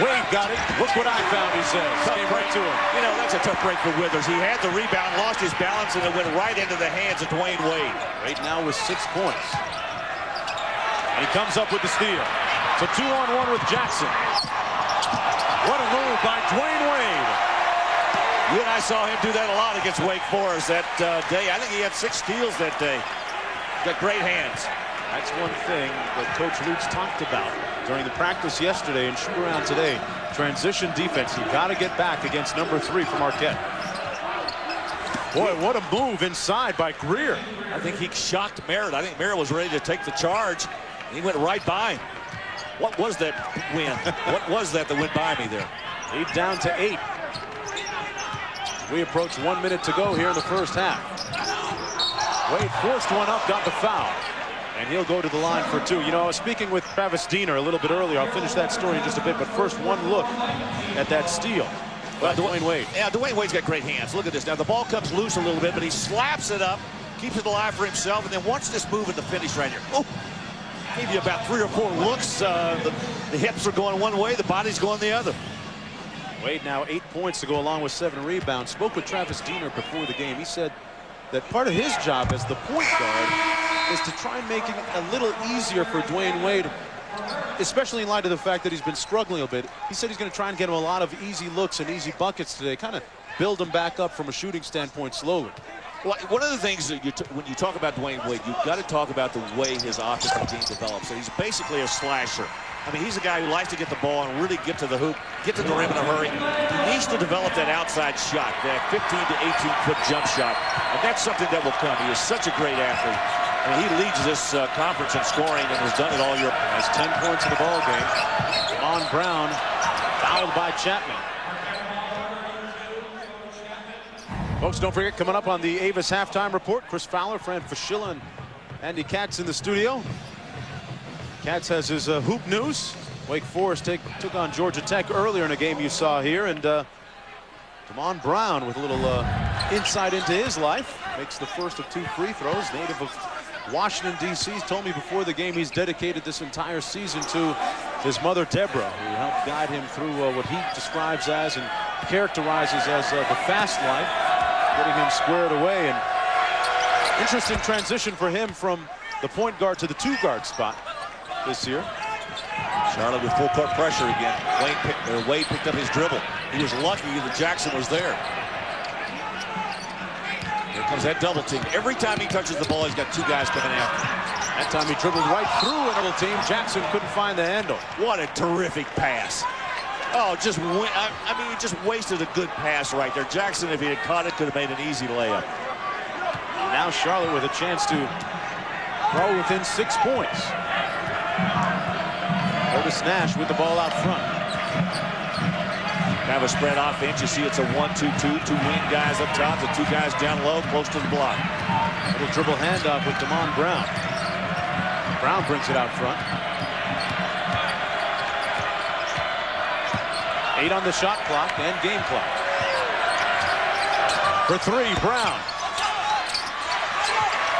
Wade got it. Look what I found, he says. Came right to him. You know, that's a tough break for Withers. He had the rebound, lost his balance, and it went right into the hands of Dwayne Wade. Wade now with 6 points. And he comes up with the steal. It's a 2-on-1 with Jackson. What a move by Dwayne Wade. You and I saw him do that a lot against Wake Forest that day. I think he had 6 steals that day. Got great hands. That's one thing that Coach Lutz talked about during the practice yesterday and shoot around today. Transition defense. You got to get back against number 3 for Marquette. Boy, what a move inside by Greer. I think he shocked Merritt. I think Merritt was ready to take the charge. He went right by him. What was that win? What was that went by me there? Lead down to 8. We approach 1 minute to go here in the first half. Wade forced one up, got the foul. And he'll go to the line for 2. You know, I was speaking with Travis Diener a little bit earlier. I'll finish that story in just a bit. But first, one look at that steal by Dwayne Wade. Yeah, Dwayne Wade's got great hands. Look at this. Now, the ball comes loose a little bit, but he slaps it up keeps it alive for himself, and then watch this move in the finish right here. Oh, gave you about 3 or 4 looks. The hips are going one way, the body's going the other. Wade now 8 points to go along with 7 rebounds. Spoke with Travis Diener before the game. He said that part of his job as the point guard is to try and make it a little easier for Dwayne Wade, especially in light of the fact that he's been struggling a bit. He said he's going to try and get him a lot of easy looks and easy buckets today, kind of build him back up from a shooting standpoint slowly. Well, one of the things that when you talk about Dwayne Wade, you've got to talk about the way his offensive game develops. So he's basically a slasher. I mean, he's a guy who likes to get the ball and really get to the hoop, get to the rim in a hurry. He needs to develop that outside shot, that 15 to 18-foot jump shot. And that's something that will come. He is such a great athlete. I mean, he leads this conference in scoring and has done it all year. Has 10 points in the ball game. On Brown, fouled by Chapman. Folks, don't forget, coming up on the Avis halftime report, Chris Fowler, Fran Fraschilla, and Andy Katz in the studio. Katz has his hoop news. Wake Forest took on Georgia Tech earlier in a game you saw here, and Damon Brown with a little insight into his life. Makes the first of 2 free throws. Native of Washington, D.C. He's told me before the game he's dedicated this entire season to his mother, Deborah, who helped guide him through what he describes as and characterizes as the fast life, getting him squared away. And interesting transition for him from the point guard to the 2-guard spot this year. Charlotte with full court pressure again. Wade picked up his dribble. He was lucky that Jackson was there. Here comes that double team. Every time he touches the ball, he's got 2 guys coming after him. That time he dribbled right through a double team. Jackson couldn't find the handle. What a terrific pass. Oh, he just wasted a good pass right there. Jackson, if he had caught it, could have made an easy layup. And now Charlotte with a chance to throw within 6 points. Otis Nash with the ball out front. Kind of a spread offense. You see it's a 1-2-2. 2 wing guys up top, the 2 guys down low, close to the block. Little dribble handoff with Damon Brown. Brown brings it out front. 8 on the shot clock and game clock. For 3, Brown.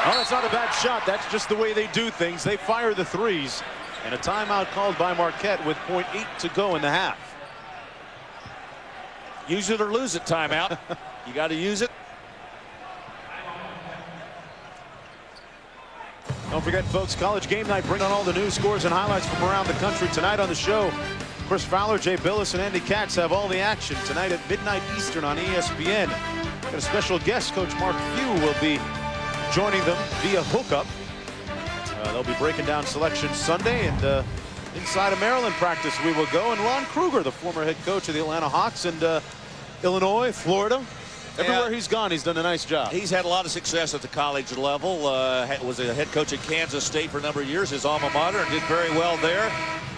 Oh, that's not a bad shot. That's just the way they do things. They fire the threes. And a timeout called by Marquette with .8 to go in the half. Use it or lose it timeout. You got to use it. Don't forget, folks, College Game Night. Bring on all the news, scores, and highlights from around the country. Tonight on the show, Chris Fowler, Jay Billis, and Andy Katz have all the action tonight at midnight Eastern on ESPN. Got a special guest. Coach Mark Few will be joining them via hookup. They'll be breaking down Selection Sunday, and inside of Maryland practice we will go. And Ron Kruger, the former head coach of the Atlanta Hawks, and Illinois, Florida, everywhere he's gone, he's done a nice job. He's had a lot of success at the college level. Was a head coach at Kansas State for a number of years, his alma mater, and did very well there.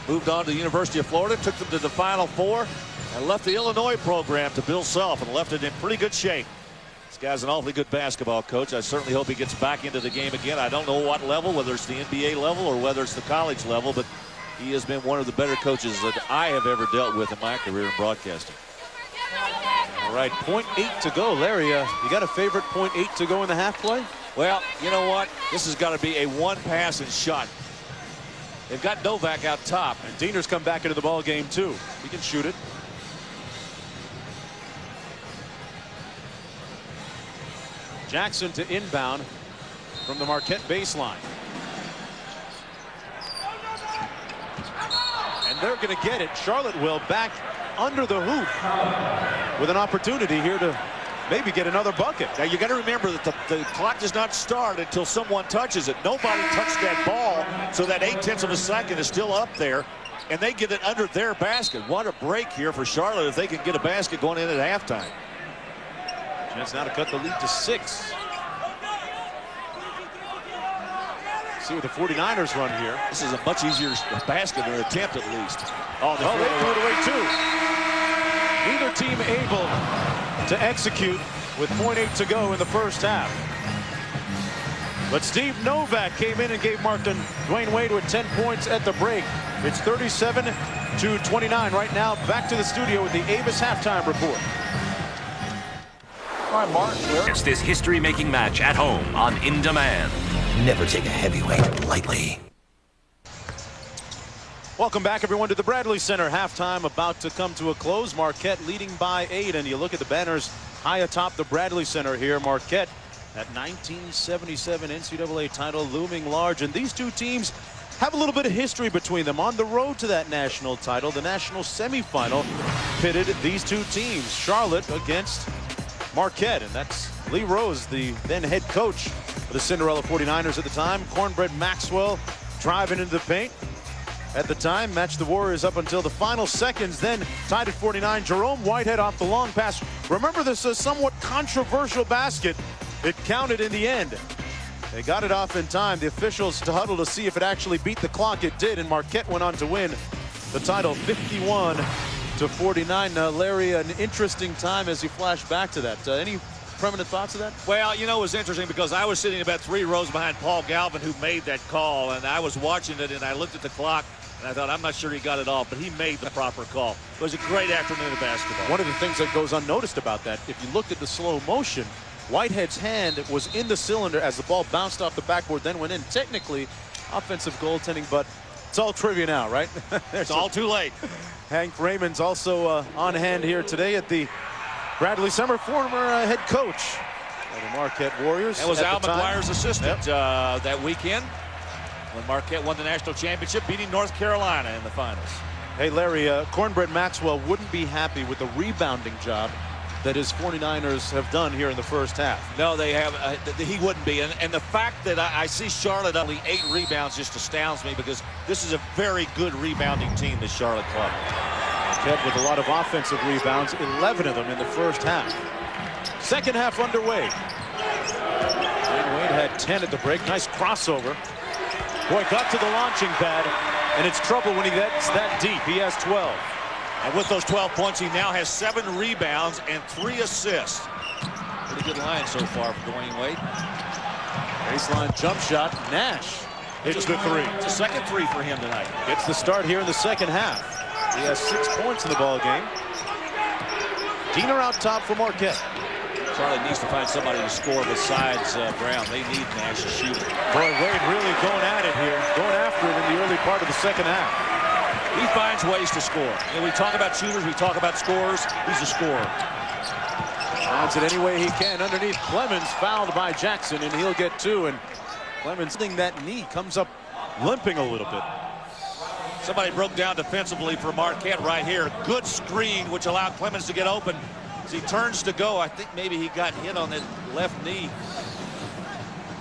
Moved on to the University of Florida, took them to the Final Four, and left the Illinois program to Bill Self and left it in pretty good shape. This guy's an awfully good basketball coach. I certainly hope he gets back into the game again. I don't know what level, whether it's the NBA level or whether it's the college level, but he has been one of the better coaches that I have ever dealt with in my career in broadcasting. All right, .8 to go. Larry, you got a favorite .8 to go in the half play? Well, you know what? This has got to be a one-pass and shot. They've got Novak out top. And Diener's come back into the ball game, too. He can shoot it. Jackson to inbound from the Marquette baseline. And they're going to get it. Charlotte will back under the hoop with an opportunity here to maybe get another bucket. Now you got to remember that the clock does not start until someone touches it. Nobody touched that ball, so that 0.8 of a second is still up there, and they get it under their basket. What a break here for Charlotte if they can get a basket going in at halftime. Chance now to cut the lead to 6. See what the 49ers run here. This is a much easier basket or attempt at least. Oh, they threw it away too. Neither team able to execute with .8 to go in the first half. But Steve Novak came in and gave Dwayne Wade with 10 points at the break. It's 37-29 right now. Back to the studio with the Avis halftime report. All right, Mark. It's this history-making match at home on In Demand. Never take a heavyweight lightly. Welcome back, everyone, to the Bradley Center. Halftime about to come to a close. Marquette leading by 8, and you look at the banners high atop the Bradley Center here. Marquette, that 1977 NCAA title looming large, and these two teams have a little bit of history between them. On the road to that national title, the national semifinal pitted these two teams, Charlotte against Marquette, and that's Lee Rose, the then head coach of the Cinderella 49ers at the time. Cornbread Maxwell driving into the paint. At the time, matched the Warriors up until the final seconds, then tied at 49. Jerome Whitehead off the long pass. Remember this somewhat controversial basket. It counted in the end. They got it off in time. The officials to huddle to see if it actually beat the clock. It did, and Marquette went on to win the title 51-49. Larry, an interesting time as you flash back to that. Any permanent thoughts of that? Well, you know, it was interesting because I was sitting about 3 rows behind Paul Galvin, who made that call, and I was watching it, and I looked at the clock, and I thought, I'm not sure he got it all, but he made the proper call. It was a great afternoon of basketball. One of the things that goes unnoticed about that, if you looked at the slow motion, Whitehead's hand was in the cylinder as the ball bounced off the backboard, then went in. Technically, offensive goaltending, but it's all trivia now, right? It's all too late. Hank Raymond's also on hand here today at the Bradley Center, former head coach of the Marquette Warriors. That was Al McGuire's assistant that weekend when Marquette won the national championship, beating North Carolina in the finals. Hey, Larry, Cornbread Maxwell wouldn't be happy with the rebounding job that his 49ers have done here in the first half. No, they have. He wouldn't be. And the fact that I see Charlotte only 8 rebounds just astounds me, because this is a very good rebounding team, the Charlotte club. Marquette with a lot of offensive rebounds, 11 of them in the first half. Second half underway. Wade had 10 at the break. Nice crossover. Boy, got to the launching pad, and it's trouble when he gets that deep. He has 12. And with those 12 points, he now has 7 rebounds and 3 assists. Pretty good line so far for Dwayne Wade. Baseline jump shot. Nash hits the 3. It's a second 3 for him tonight. Gets the start here in the second half. He has 6 points in the ball game. Diener out top for Marquette. Charlotte needs to find somebody to score besides Brown. They need Nash to shoot. Boy, Wade really going at it here, going after it in the early part of the second half. He finds ways to score. And we talk about shooters, we talk about scorers. He's a scorer. Finds it any way he can underneath. Clemens fouled by Jackson, and he'll get 2. And Clemens, that knee comes up limping a little bit. Somebody broke down defensively for Marquette right here. Good screen, which allowed Clemens to get open. As he turns to go, I think maybe he got hit on that left knee.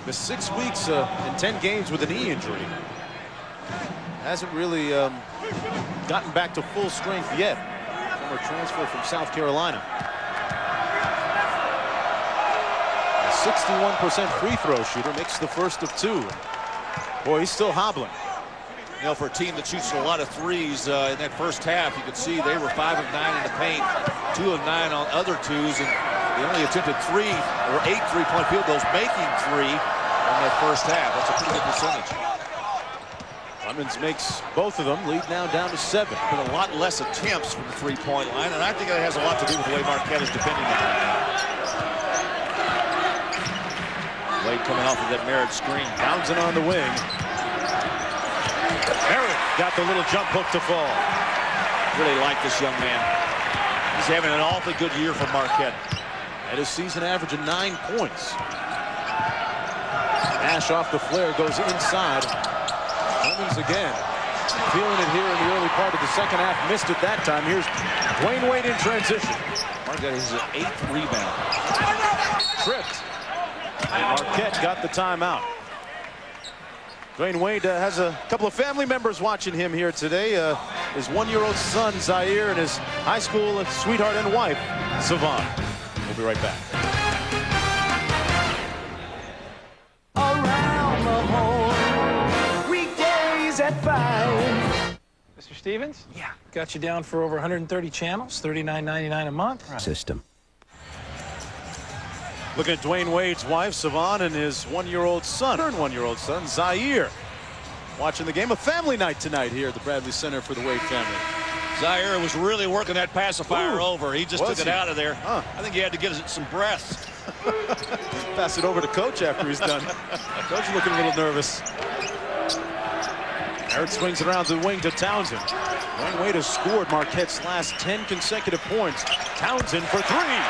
The 6 weeks and 10 games with a knee injury. Hasn't really gotten back to full strength yet. Former transfer from South Carolina. A 61% free throw shooter, makes the first of 2. Boy, he's still hobbling. You know, for a team that shoots a lot of threes in that first half, you could see they were 5 of 9 in the paint, 2 of 9 on other twos, and they only attempted 3 or 8 3-point field goals, making 3 in that first half. That's a pretty good percentage. Clemens makes both of them, lead now down to 7. But a lot less attempts from the 3-point line, and I think that has a lot to do with the way Marquette is defending it right now. Wade coming off of that Merritt screen. Townsend on the wing. Merritt got the little jump hook to fall. Really like this young man. He's having an awfully good year for Marquette. At his season average of 9 points. Nash off the flare, goes inside. Clemens again. Feeling it here in the early part of the second half. Missed it that time. Here's Dwayne Wade in transition. Marquette is an 8th rebound. Tripped. And Marquette got the timeout. Dwayne Wade has a couple of family members watching him here today. His 1-year-old son, Zaire, and his high school sweetheart and wife, Savon. We'll be right back. Around the horn, weekdays at 5. Mr. Stevens? Yeah. Got you down for over 130 channels, $39.99 a month. System. Looking at Dwayne Wade's wife, Savon, and his 1-year-old son, Zaire. Watching the game. A family night tonight here at the Bradley Center for the Wade family. Zaire was really working that pacifier over. He just took it out of there. I think he had to get some breaths. Pass it over to Coach after he's done. Coach looking a little nervous. Merritt swings it around the wing to Townsend. Dwayne Wade has scored Marquette's last 10 consecutive points. Townsend for three.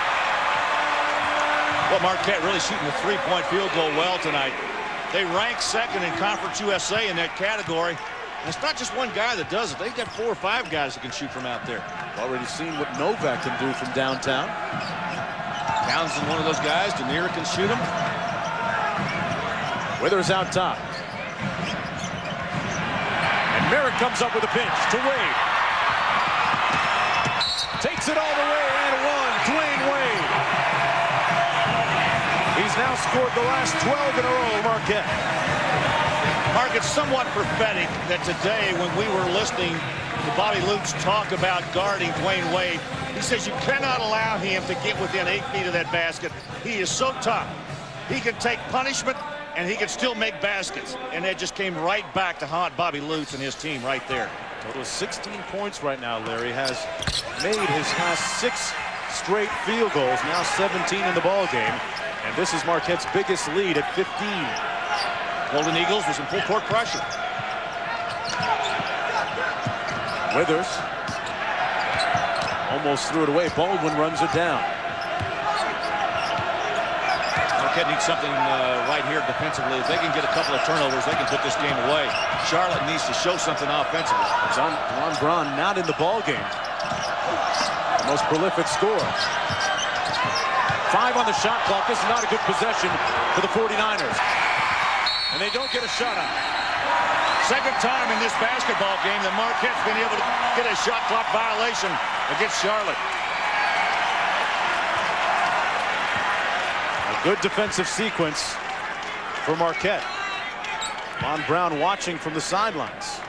Well, Marquette really shooting the three-point field goal well tonight. They rank second in Conference USA in that category. And it's not just one guy that does it. They've got 4 or 5 guys that can shoot from out there. Already seen what Novak can do from downtown. Townsend, one of those guys. Denier can shoot him. Withers out top. And Merritt comes up with a pinch to Wade. Takes it all the way and one. Dwayne Wade. He's now scored the last 12 in a row, Marquette. Mark, it's somewhat prophetic that today, when we were listening to Bobby Lutz talk about guarding Dwayne Wade, he says you cannot allow him to get within 8 feet of that basket. He is so tough. He can take punishment, and he can still make baskets. And that just came right back to haunt Bobby Lutz and his team right there. Total 16 points right now. Larry has made his last 6 straight field goals, now 17 in the ball game. And this is Marquette's biggest lead at 15. Golden Eagles was in full court pressure. Withers almost threw it away. Baldwin runs it down. Marquette needs something right here defensively. If they can get a couple of turnovers, they can put this game away. Charlotte needs to show something offensively. Juan Braun not in the ball game. The most prolific scorer. 5 on the shot clock. This is not a good possession for the 49ers. And they don't get a shot out. Second time in this basketball game that Marquette's been able to get a shot clock violation against Charlotte. A good defensive sequence for Marquette. Von Brown watching from the sidelines.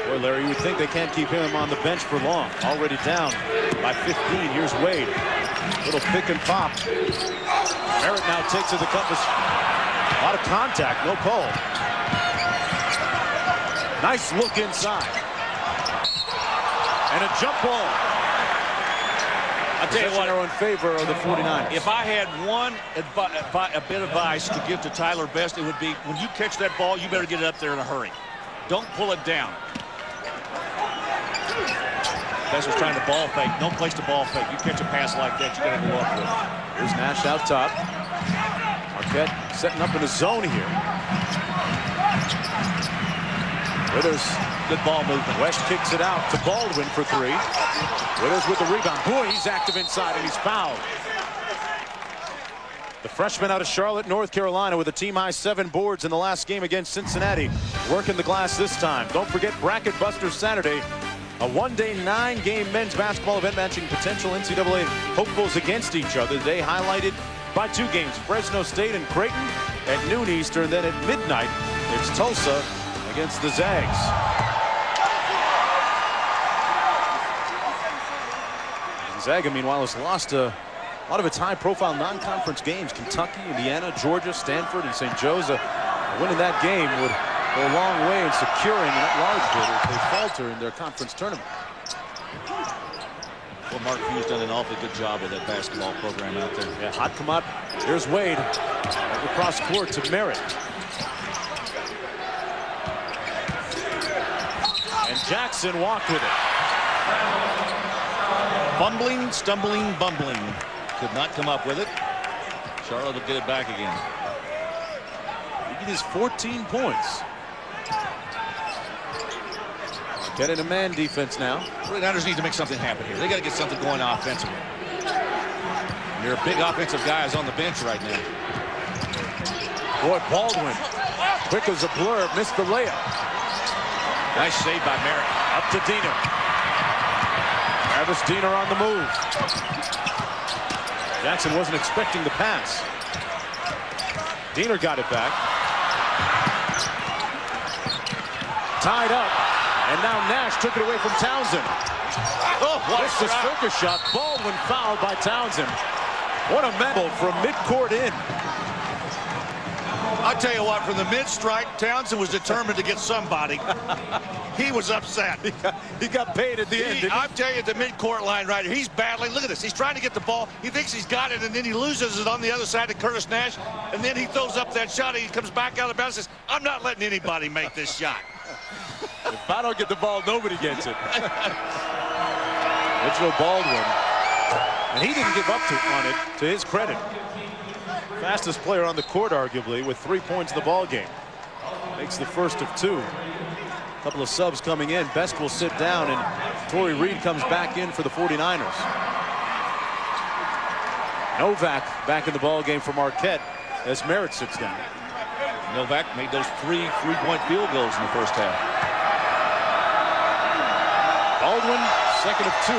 Boy, Larry, you would think they can't keep him on the bench for long. Already down by 15. Here's Wade. Little pick and pop. Merritt now takes it to the compass. A lot of contact, no call. Nice look inside. And a jump ball. I'll tell you what, in favor of the 49ers. If I had a bit of advice to give to Tyler Best, it would be when you catch that ball, you better get it up there in a hurry. Don't pull it down. Best was trying to ball fake. No place to ball fake. You catch a pass like that, you got to go up with it. Here's Nash out top. Marquette setting up in a zone here. Withers, good ball movement. West kicks it out to Baldwin for 3. Withers with the rebound. Boy, he's active inside and he's fouled. The freshman out of Charlotte, North Carolina, with a team-high 7 boards in the last game against Cincinnati. Working the glass this time. Don't forget Bracket Busters Saturday. A one-day 9-game men's basketball event matching potential NCAA hopefuls against each other. Today highlighted by 2 games. Fresno State and Creighton at noon Eastern. Then at midnight, it's Tulsa against the Zags. Gonzaga, meanwhile, has lost a lot of its high-profile non-conference games. Kentucky, Indiana, Georgia, Stanford, and St. Joe's. Winning that game would go a long way in securing an at-large bid if they falter in their conference tournament. Well, Mark Hughes done an awfully good job with that basketball program out there. Yeah, hot come up. Here's Wade. Across court to Merritt. And Jackson walked with it. Fumbling, stumbling, bumbling. Could not come up with it. Charlotte will get it back again. He gets 14 points. Get in a man defense now. 49ers need to make something happen here. They got to get something going offensively. And there are big offensive guys on the bench right now. Boy, Baldwin, quick as a blur, missed the layup. Nice save by Merritt. Up to Diener. Travis Diener on the move. Jackson wasn't expecting the pass. Diener got it back. Tied up. And now Nash took it away from Townsend. Oh, what a focus shot. Baldwin fouled by Townsend. What a medal from midcourt in. I'll tell you what, from the mid-strike, Townsend was determined to get somebody. He was upset. He got paid at the end. I'm telling you, the midcourt line right here, he's battling. Look at this. He's trying to get the ball. He thinks he's got it, and then he loses it on the other side to Curtis Nash. And then he throws up that shot, and he comes back out of bounds and says, I'm not letting anybody make this shot. If I don't get the ball, nobody gets it. Mitchell Baldwin. And he didn't give up on it, to his credit. Fastest player on the court, arguably, with 3 points in the ball game. Makes the first of 2. A couple of subs coming in. Best will sit down, and Torrey Reed comes back in for the 49ers. Novak back in the ball game for Marquette as Merritt sits down. Novak made those 3 3-point field goals in the first half. Baldwin, second of 2.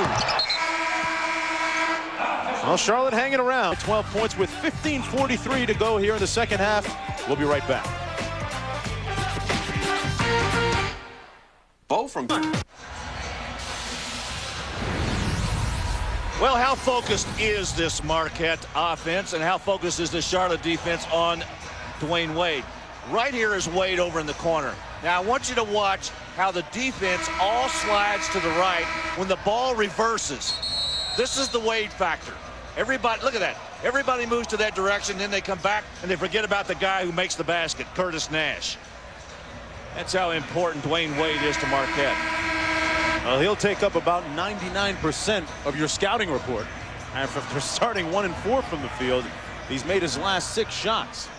Well, Charlotte hanging around. 12 points with 15:43 to go here in the second half. We'll be right back. Bo from... Well, how focused is this Marquette offense, and how focused is the Charlotte defense on Dwayne Wade? Right here is Wade over in the corner. Now, I want you to watch how the defense all slides to the right when the ball reverses. This is the Wade factor. Everybody, look at that. Everybody moves to that direction, then they come back, and they forget about the guy who makes the basket, Curtis Nash. That's how important Dwayne Wade is to Marquette. Well, he'll take up about 99% of your scouting report. After starting 1 and 4 from the field, he's made his last 6 shots.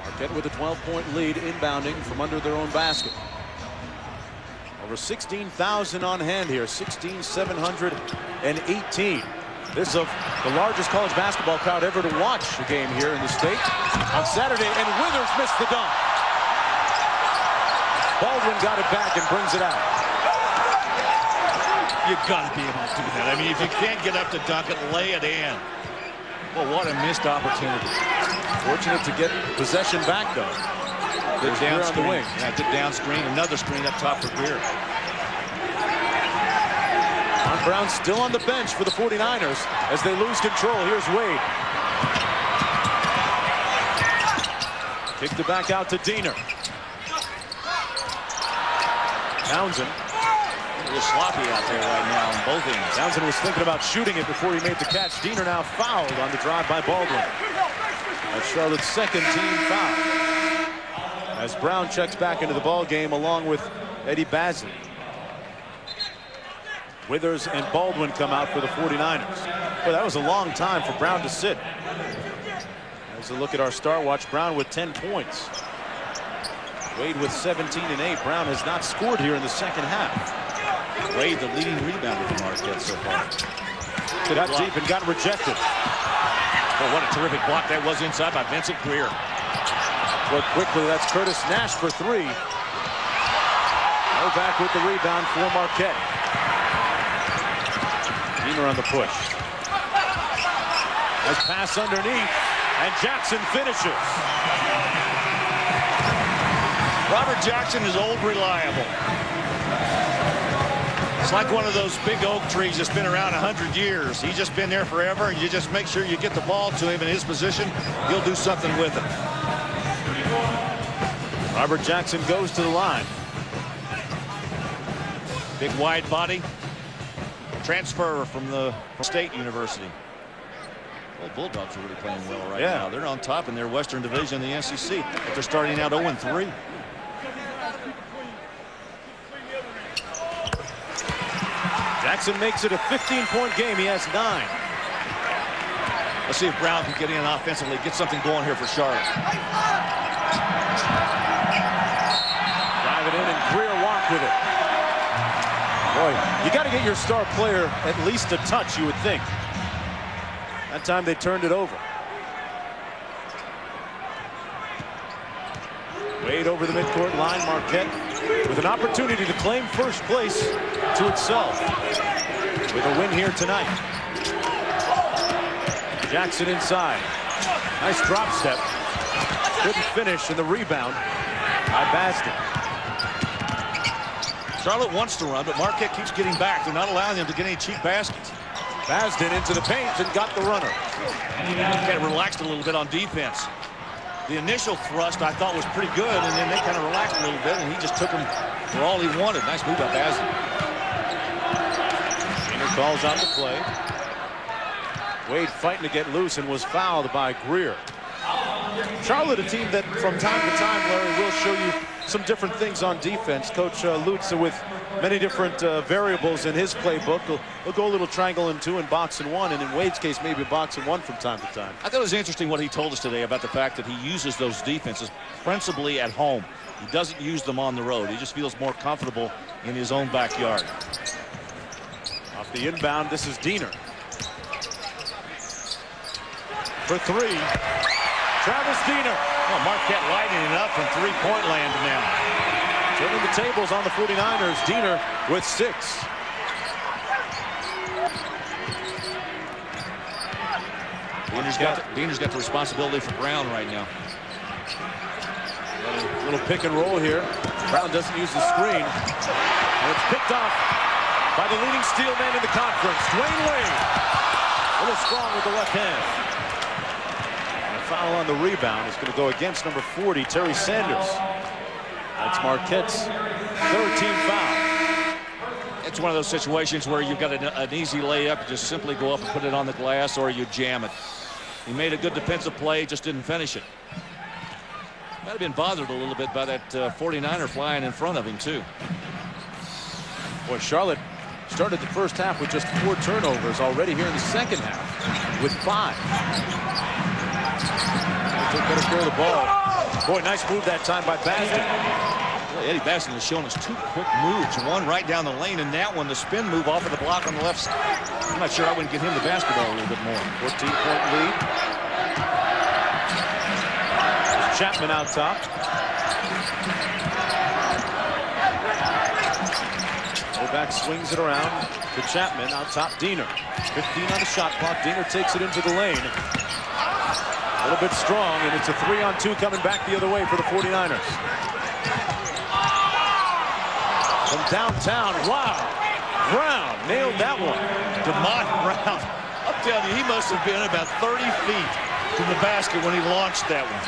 Marquette with a 12-point lead, inbounding from under their own basket. Over 16,000 on hand here, 16,718. This is of the largest college basketball crowd ever to watch a game here in the state on Saturday, and Withers missed the dunk. Baldwin got it back and brings it out. You've got to be able to do that. I mean, if you can't get up to dunk it, lay it in. Well, what a missed opportunity. Fortunate to get possession back, though. Good down on the wing. Yeah, good down screen. Another screen up top for Greer. Ron Brown still on the bench for the 49ers as they lose control. Here's Wade. Kicked it back out to Diener. Townsend. A little sloppy out there right now on both ends. Townsend was thinking about shooting it before he made the catch. Diener now fouled on the drive by Baldwin. That's Charlotte's second team foul. As Brown checks back into the ball game along with Eddie Basley. Withers and Baldwin come out for the 49ers. Well, that was a long time for Brown to sit. As a look at our star watch, Brown with 10 points. Wade with 17 and 8. Brown has not scored here in the second half. Wade, the leading rebounder for Marquette so far. Got deep and got rejected. Oh, what a terrific block that was inside by Vincent Greer. But quickly, that's Curtis Nash for 3. Novak with the rebound for Marquette. Diener on the push. Nice pass underneath, and Jackson finishes. Robert Jackson is old reliable. It's like one of those big oak trees that's been around 100 years. He's just been there forever, and you just make sure you get the ball to him in his position. He'll do something with it. Robert Jackson goes to the line. Big wide body. Transfer from the State University. Well, Bulldogs are really playing well right now. They're on top in their Western Division of the NCC, but they're starting out 0-3. Jackson makes it a 15-point game. He has 9. Let's see if Brown can get in offensively, get something going here for Charlotte. Drive it in, and Greer walked with it. Boy, you got to get your star player at least a touch, you would think. That time they turned it over. Wade over the midcourt line. Marquette with an opportunity to claim first place to itself with a win here tonight. Jackson inside. Nice drop step. Couldn't finish, and the rebound by Basden. Charlotte wants to run, but Marquette keeps getting back. They're not allowing them to get any cheap baskets. Basden into the paint and got the runner. Marquette relaxed a little bit on defense. The initial thrust I thought was pretty good, and then they kind of relaxed a little bit, and he just took him for all he wanted. Nice move by Basley. Diener calls out the play. Wade fighting to get loose and was fouled by Greer. Charlotte, a team that from time to time, Larry, will show you some different things on defense. Coach Lutz with many different variables in his playbook. He'll go a little triangle and two and box and one, and in Wade's case, maybe box and one from time to time. I thought it was interesting what he told us today about the fact that he uses those defenses principally at home. He doesn't use them on the road. He just feels more comfortable in his own backyard. Off the inbound, this is Diener. For three, Travis Diener. Oh, Marquette lighting it up from three-point land now. Turning the tables on the 49ers. Diener with 6. Diener's got the responsibility for Brown right now. A little pick and roll here. Brown doesn't use the screen. And it's picked off by the leading steal man in the conference, Dwayne Wade. A little strong with the left hand. Foul on the rebound is going to go against number 40, Terry Sanders. That's Marquette's 3rd team foul. It's one of those situations where you've got an easy layup. You just simply go up and put it on the glass, or you jam it. He made a good defensive play, just didn't finish it. Might have been bothered a little bit by that 49er flying in front of him, too. Boy, Charlotte started the first half with just 4 turnovers already here in the second half with 5. Took better care of the ball. Boy, nice move that time by Basden. Boy, Eddie Basden has shown us 2 quick moves. One right down the lane, and that one, the spin move off of the block on the left side. I'm not sure I wouldn't get him the basketball a little bit more. 14-point lead. There's Chapman out top. Novak swings it around to Chapman out top. Diener. 15 on the shot clock. Diener takes it into the lane. A little bit strong, and it's a 3-on-2 coming back the other way for the 49ers. From downtown, wow. Brown nailed that one. DeMont Brown. I'm telling you, he must have been about 30 feet from the basket when he launched that one.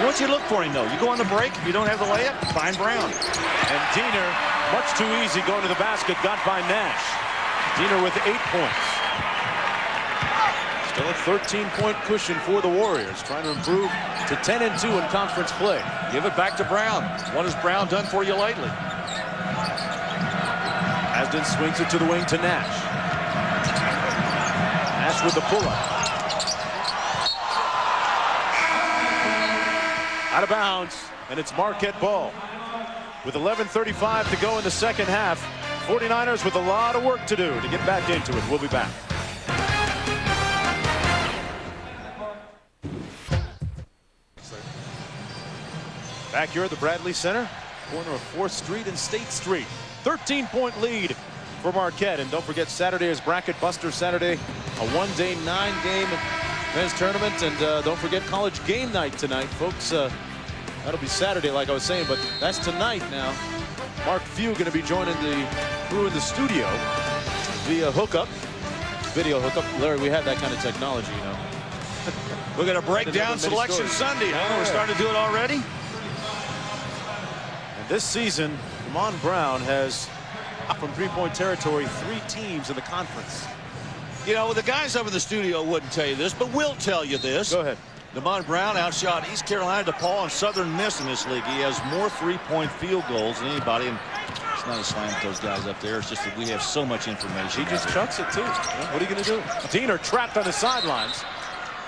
Once you look for him, though, you go on the break. If you don't have the layup, find Brown. And Diener, much too easy going to the basket, got by Nash. Diener with 8 points. Still a 13-point cushion for the Warriors, trying to improve to 10-2 in conference play. Give it back to Brown. What has Brown done for you lately? Basden swings it to the wing to Nash. Nash with the pull-up. Out of bounds, and it's Marquette ball. With 11:35 to go in the second half, 49ers with a lot of work to do to get back into it. We'll be back. Back here at the Bradley Center, corner of 4th Street and State Street. 13-point lead for Marquette. And don't forget, Saturday is Bracket Buster Saturday, a one-day 9-game men's tournament. And don't forget college game night tonight, folks. That'll be Saturday, like I was saying, but that's tonight now. Mark Few going to be joining the crew in the studio via hookup, video hookup. Larry, we have that kind of technology, you know. We're going to break down Selection Sunday. Huh? We're starting to do it already. This season, DeMont Brown has, from 3-point territory, 3 teams in the conference. You know, the guys up in the studio wouldn't tell you this, but we'll tell you this. Go ahead. DeMont Brown outshot East Carolina, DePaul, and Southern Miss in this league. He has more 3-point field goals than anybody, and it's not a slam at those guys up there. It's just that we have so much information. He just chucks it, too. What are you going to do? Diener trapped on the sidelines.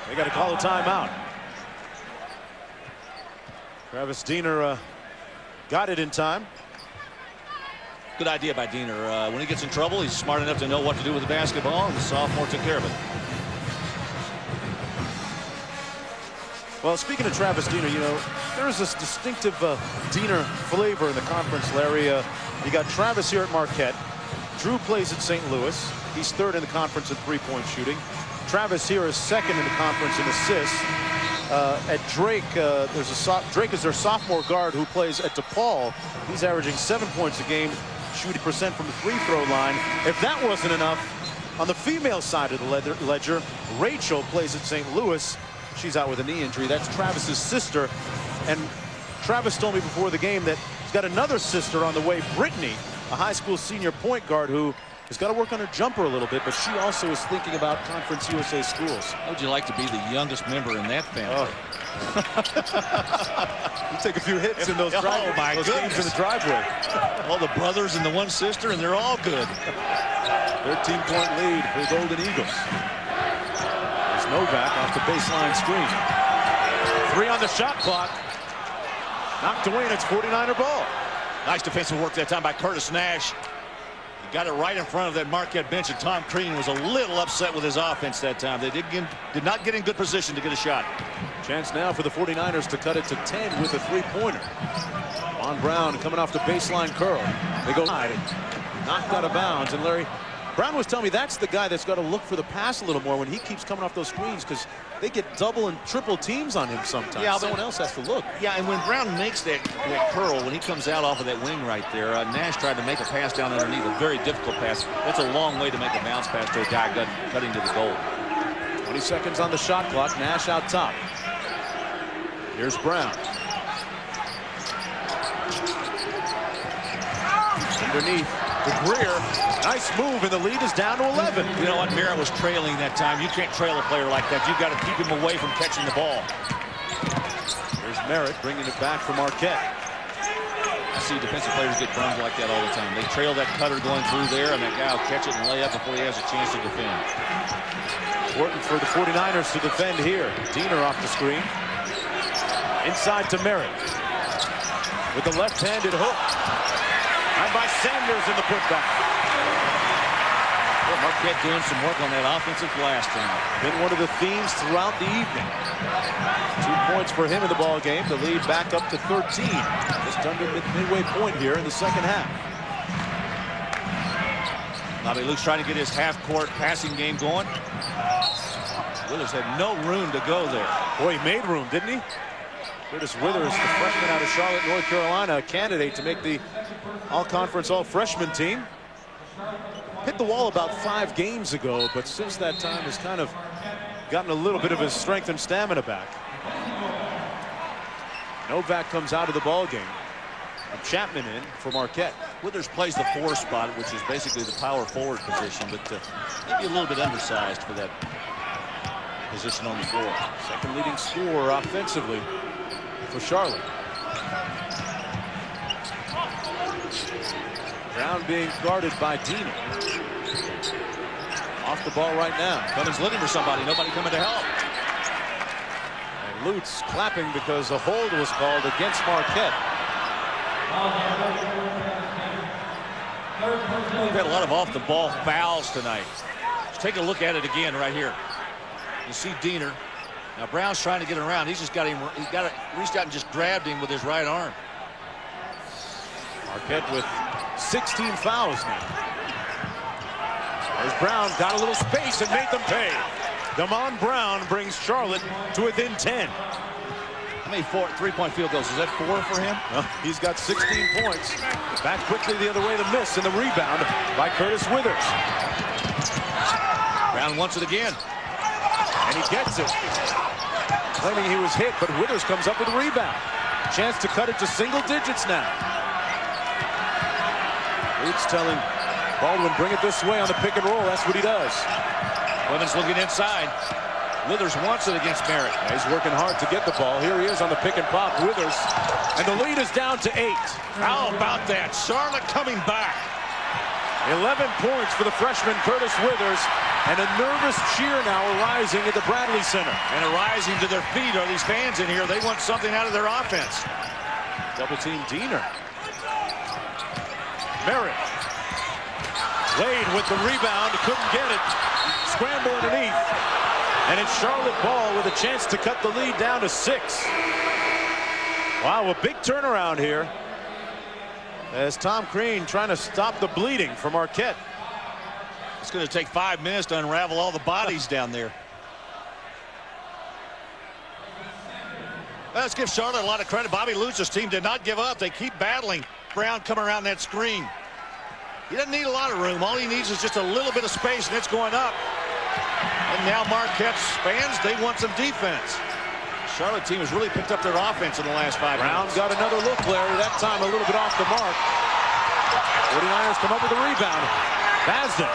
They got to call a timeout. Travis Diener got it in time. Good idea by Diener. When he gets in trouble, he's smart enough to know what to do with the basketball, and the sophomore took care of it. Well, speaking of Travis Diener, you know, there is this distinctive Diener flavor in the conference, Larry. You got Travis here at Marquette. Drew plays at St. Louis. He's 3rd in the conference in 3-point shooting. Travis here is 2nd in the conference in assists. At Drake, Drake is their sophomore guard who plays at DePaul. He's averaging 7 points a game, shooting % from the free throw line. If that wasn't enough, on the female side of the ledger, Rachel plays at St. Louis. She's out with a knee injury. That's Travis's sister. And Travis told me before the game that he's got another sister on the way, Brittany, a high school senior point guard who has got to work on her jumper a little bit, but she also is thinking about Conference USA schools. How would you like to be the youngest member in that family? You take a few hits in those driveways. Oh, my goodness. In the driveway. All the brothers and the one sister, and they're all good. 13-point lead for the Golden Eagles. There's Novak off the baseline screen. 3 on the shot clock. Knocked away, and it's 49er ball. Nice defensive work that time by Curtis Nash. He got it right in front of that Marquette bench, and Tom Crean was a little upset with his offense that time. They did not get in good position to get a shot. Chance now for the 49ers to cut it to 10 with a 3-pointer. Von Brown coming off the baseline curl. They go wide and knocked out of bounds. And Larry, Brown was telling me that's the guy that's got to look for the pass a little more when he keeps coming off those screens, because they get double and triple teams on him sometimes. Yeah, someone else has to look. Yeah, and when Brown makes that curl, when he comes out off of that wing right there, Nash tried to make a pass down underneath, a very difficult pass. That's a long way to make a bounce pass to a guy cutting to the goal. 20 seconds on the shot clock. Nash out top. Here's Brown. Underneath to Greer. Nice move, and the lead is down to 11. You know what? Merritt was trailing that time. You can't trail a player like that. You've got to keep him away from catching the ball. There's Merritt bringing it back for Marquette. I see defensive players get burned like that all the time. They trail that cutter going through there, and that guy will catch it and lay up before he has a chance to defend. Important for the 49ers to defend here. Diener off the screen. Inside to Merritt. With the left-handed hook. And by Sanders in the putback. Well, Marquette doing some work on that offensive glass tonight. Been one of the themes throughout the evening. 2 points for him in the ball game. The lead back up to 13. Just under midway point here in the second half. Bobby Luke's trying to get his half-court passing game going. Withers had no room to go there. Boy, he made room, didn't he? Curtis Withers, the freshman out of Charlotte, North Carolina, a candidate to make the all-conference, all-freshman team. Hit the wall about 5 games ago, but since that time has kind of gotten a little bit of his strength and stamina back. Novak comes out of the ball game. And Chapman in for Marquette. Withers plays the 4 spot, which is basically the power forward position, but maybe a little bit undersized for that position on the floor. Second leading scorer offensively for Charlotte. Brown being guarded by Diener. Off the ball right now. Cummins looking for somebody. Nobody coming to help. And Lutz clapping because a hold was called against Marquette. We've had a lot of off-the-ball fouls tonight. Let's take a look at it again right here. You see Diener. Now Brown's trying to get around. He's just got him. He got it, reached out and just grabbed him with his right arm. Marquette with 16 fouls now. There's Brown, got a little space and made them pay. Damon Brown brings Charlotte to within 10. How many 3-point field goals? Is that 4 for him? Well, he's got 16 points. Back quickly the other way, the miss and the rebound by Curtis Withers. Brown wants it again. And he gets it. Claiming he was hit, but Withers comes up with a rebound. Chance to cut it to single digits now. Lutz telling Baldwin, bring it this way on the pick and roll. That's what he does. Clemens looking inside. Withers wants it against Merritt. He's working hard to get the ball. Here he is on the pick and pop. Withers. And the lead is down to 8. How about that? Charlotte coming back. 11 points for the freshman Curtis Withers. And a nervous cheer now arising at the Bradley Center. And arising to their feet are these fans in here. They want something out of their offense. Double team Diener. Merritt. Wade with the rebound. Couldn't get it. Scramble underneath. And it's Charlotte ball with a chance to cut the lead down to 6. Wow, a big turnaround here. As Tom Crean trying to stop the bleeding for Marquette. It's going to take 5 minutes to unravel all the bodies down there. Let's give Charlotte a lot of credit. Bobby Lutz's team did not give up. They keep battling. Brown coming around that screen. He doesn't need a lot of room. All he needs is just a little bit of space, and it's going up. And now Marquette's fans, they want some defense. Charlotte team has really picked up their offense in the last 5 Brown minutes. got another look, Larry. That time a little bit off the mark. 49ers come up with a rebound. Basden.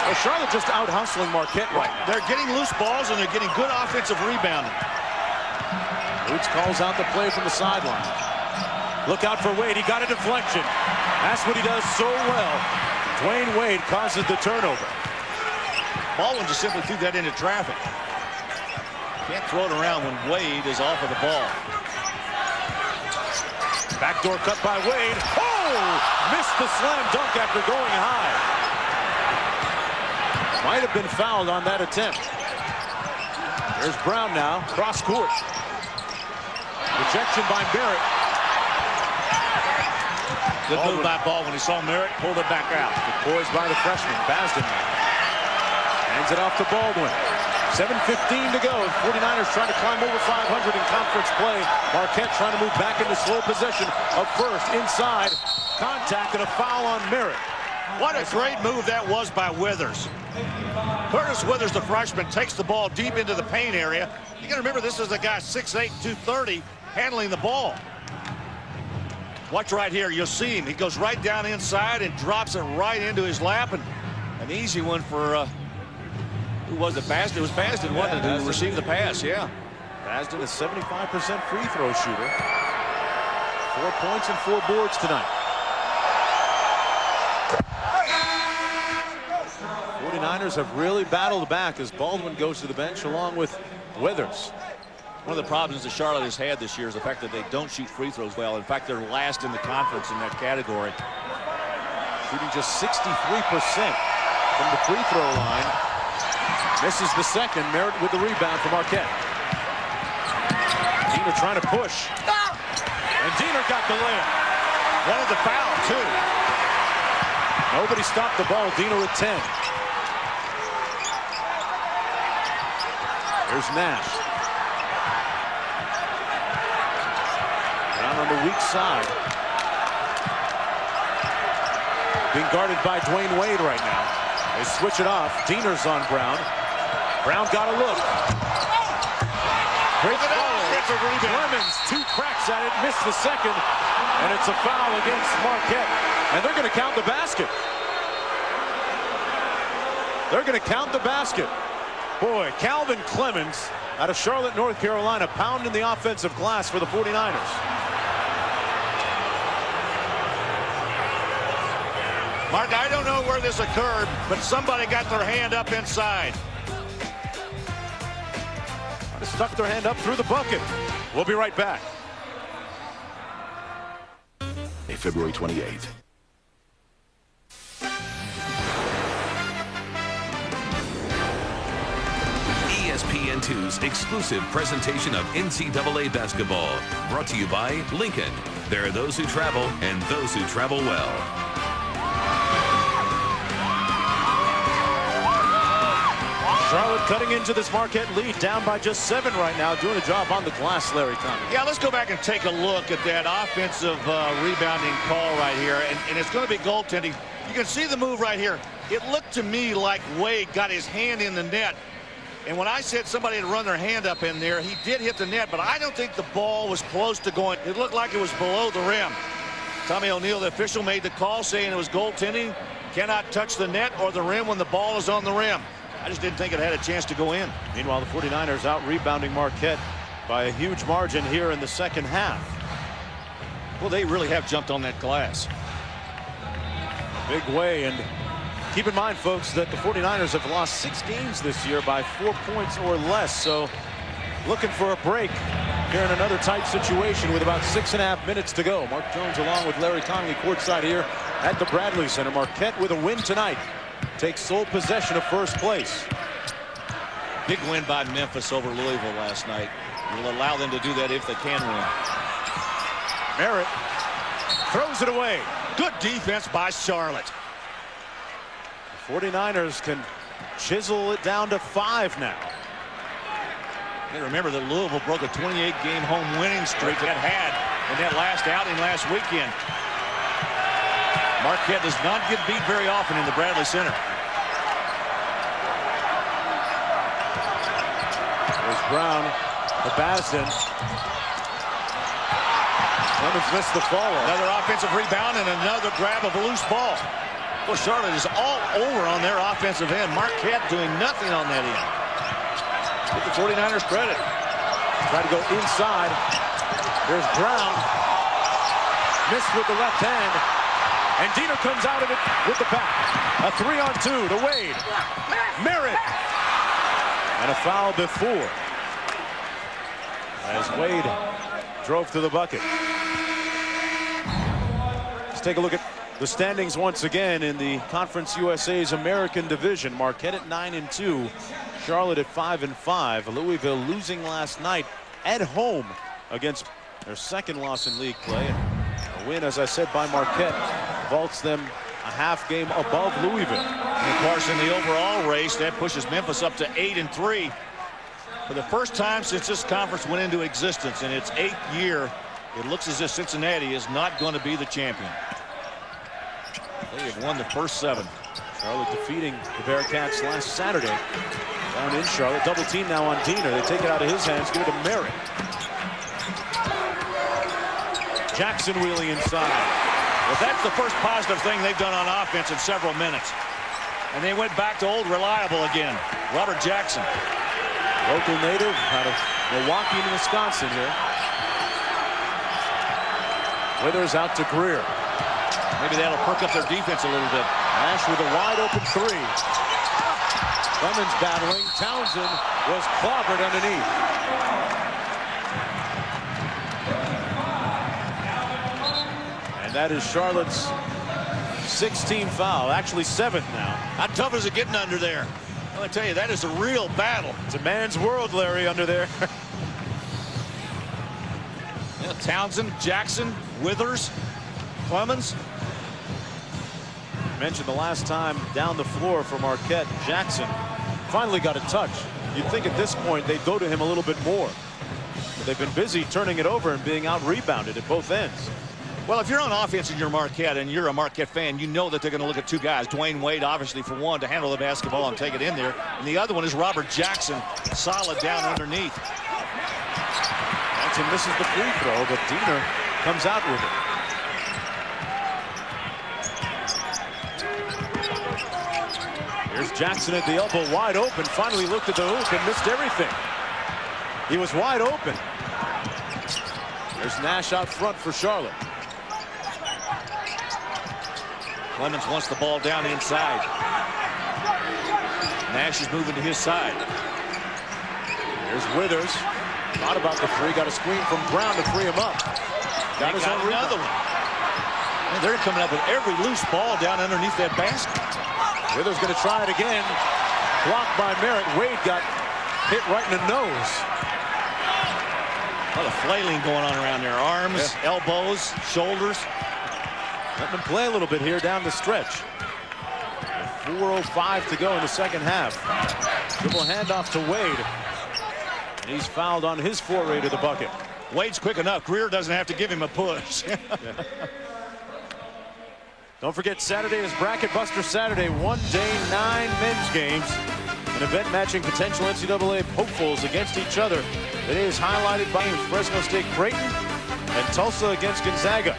Well, Charlotte just out-hustling Marquette right now. They're getting loose balls, and they're getting good offensive rebounding. Boots calls out the play from the sideline. Look out for Wade. He got a deflection. That's what he does so well. Dwayne Wade causes the turnover. Baldwin just simply threw that into traffic. Can't throw it around when Wade is off of the ball. Backdoor cut by Wade. Oh! Missed the slam dunk after going high. Might have been fouled on that attempt. There's Brown now, cross court. Rejection by Merritt. Good move by Baldwin. He saw Merritt, pulled it back out. Good poise by the freshman, Basden. Hands it off to Baldwin. 7:15 to go. 49ers trying to climb over 500 in conference play. Marquette trying to move back into slow possession of first. Inside, contact and a foul on Merritt. What a great move that was by Withers. Curtis Withers, the freshman, takes the ball deep into the paint area. You got to remember, this is a guy 6'8", 230, handling the ball. Watch right here. You'll see him. He goes right down inside and drops it right into his lap. And an easy one for, who was it? Basden? It was Basden, wasn't it, who received the pass? Yeah. Basden is 75% free throw shooter. 4 points and 4 boards tonight. 49ers have really battled back as Baldwin goes to the bench along with Withers. One of the problems that Charlotte has had this year is the fact that they don't shoot free throws well. In fact, they're last in the conference in that category. Shooting just 63% from the free throw line. Misses the second. Merritt with the rebound for Marquette. Diener trying to push. And Diener got the layup. Wanted the foul, too. Nobody stopped the ball. Diener with 10. Here's Nash. Brown on the weak side. Being guarded by Dwayne Wade right now. They switch it off. Diener's on Brown. Brown got a look. Great ball. Clemens, 2 cracks at it, missed the second, and it's a foul against Marquette. And they're going to count the basket. They're going to count the basket. Boy, Calvin Clemens out of Charlotte, North Carolina, pounding the offensive glass for the 49ers. Mark, I don't know where this occurred, but somebody got their hand up inside. Stuck their hand up through the bucket. We'll be right back. February 28th. ESPN2's exclusive presentation of NCAA basketball. Brought to you by Lincoln. There are those who travel and those who travel well. Charlotte cutting into this Marquette lead, down by just 7 right now, doing a job on the glass, Larry Conley. Yeah, let's go back and take a look at that offensive rebounding call right here, and it's going to be goaltending. You can see the move right here. It looked to me like Wade got his hand in the net, and when I said somebody had run their hand up in there, he did hit the net, but I don't think the ball was close to going. It looked like it was below the rim. Tommy O'Neill, the official, made the call saying it was goaltending. Cannot touch the net or the rim when the ball is on the rim. I just didn't think it had a chance to go in. Meanwhile, the 49ers out rebounding Marquette by a huge margin here in the second half. Well, they really have jumped on that glass. Big way, and keep in mind, folks, that the 49ers have lost 6 games this year by 4 points or less. So looking for a break here in another tight situation with about 6.5 minutes to go. Mark Jones along with Larry Conley courtside here at the Bradley Center. Marquette with a win tonight takes sole possession of first place. Big win by Memphis over Louisville last night. Will allow them to do that if they can win. Merritt throws it away. Good defense by Charlotte. The 49ers can chisel it down to 5 now. And remember that Louisville broke a 28-game home winning streak that had in that last outing last weekend. Marquette does not get beat very often in the Bradley Center. Brown to Basden. Clemens missed the follow. Another offensive rebound and another grab of a loose ball. Well, Charlotte is all over on their offensive end. Marquette doing nothing on that end. Give the 49ers credit. Try to go inside. There's Brown. Missed with the left hand. And Diener comes out of it with the back. A 3-on-2 to Wade. Merritt. And a foul before. As Wade drove to the bucket. Let's take a look at the standings once again in the Conference USA's American Division. Marquette at 9-2. Charlotte at 5-5. Louisville losing last night at home against their second loss in league play. And a win, as I said, by Marquette vaults them a half game above Louisville. And of course, in the overall race, that pushes Memphis up to 8-3. For the first time since this conference went into existence in its 8th year, it looks as if Cincinnati is not going to be the champion. They have won the first 7. Charlotte defeating the Bearcats last Saturday down in Charlotte. Double team now on Diener. They take it out of his hands, give it to Merritt. Jackson wheeling inside. Well, that's the first positive thing they've done on offense in several minutes. And they went back to old reliable again. Robert Jackson. Local native out of Milwaukee, Wisconsin here. Withers out to Greer. Maybe that'll perk up their defense a little bit. Nash with a wide open 3. Clemens battling. Townsend was clobbered underneath. And that is Charlotte's 16th foul, actually 7th now. How tough is it getting under there? I'm going to tell you, that is a real battle. It's a man's world, Larry, under there. Yeah, Townsend, Jackson, Withers, Clemens. I mentioned the last time down the floor for Marquette, Jackson finally got a touch. You'd think at this point they'd go to him a little bit more. But they've been busy turning it over and being out-rebounded at both ends. Well, if you're on offense and you're Marquette and you're a Marquette fan, you know that they're going to look at 2 guys. Dwayne Wade, obviously, for one, to handle the basketball and take it in there. And the other one is Robert Jackson, solid down underneath. Jackson misses the free throw, but Diener comes out with it. Here's Jackson at the elbow, wide open. Finally looked at the hoop and missed everything. He was wide open. There's Nash out front for Charlotte. Clemens wants the ball down inside. Nash is moving to his side. Here's Withers. Thought about the 3. Got a screen from Brown to free him up. Got his own another one. And they're coming up with every loose ball down underneath that basket. Withers going to try it again. Blocked by Merritt. Wade got hit right in the nose. A lot of flailing going on around there. Arms, elbows, shoulders. Letting them play a little bit here down the stretch. 4:05 to go in the second half. Dribble handoff to Wade. And he's fouled on his foray to the bucket. Wade's quick enough. Greer doesn't have to give him a push. Don't forget, Saturday is Bracket Buster Saturday. 1 day, 9 men's games. An event matching potential NCAA hopefuls against each other. Today is highlighted by Fresno State Creighton and Tulsa against Gonzaga.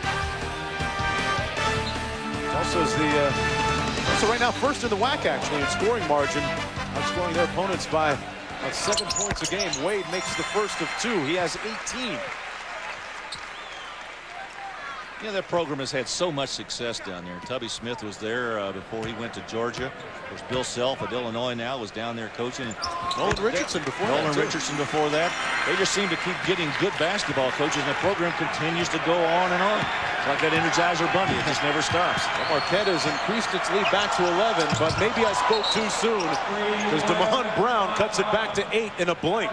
Tulsa is Tulsa right now first in the WAC actually in scoring margin, outscoring their opponents by about 7 points a game. Wade makes the first of 2. He has 18. Yeah, that program has had so much success down there. Tubby Smith was there before he went to Georgia. Of course, Bill Self at Illinois now was down there coaching. Nolan Richardson before that. Nolan Richardson before that. They just seem to keep getting good basketball coaches, and the program continues to go on and on. It's like that Energizer Bunny. It just never stops. Well, Marquette has increased its lead back to 11, but maybe I spoke too soon because Damon Brown cuts it back to 8 in a blink.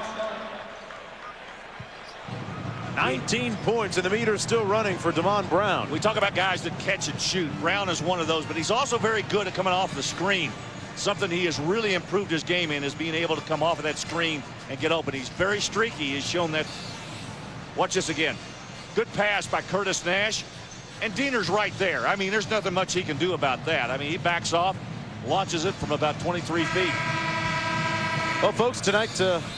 19 points, and the meter's still running for Damon Brown. We talk about guys that catch and shoot. Brown is one of those, but he's also very good at coming off the screen. Something he has really improved his game in is being able to come off of that screen and get open. He's very streaky. He's shown that. Watch this again. Good pass by Curtis Nash. And Diener's right there. I mean, there's nothing much he can do about that. I mean, he backs off, launches it from about 23 feet. Well, folks, tonight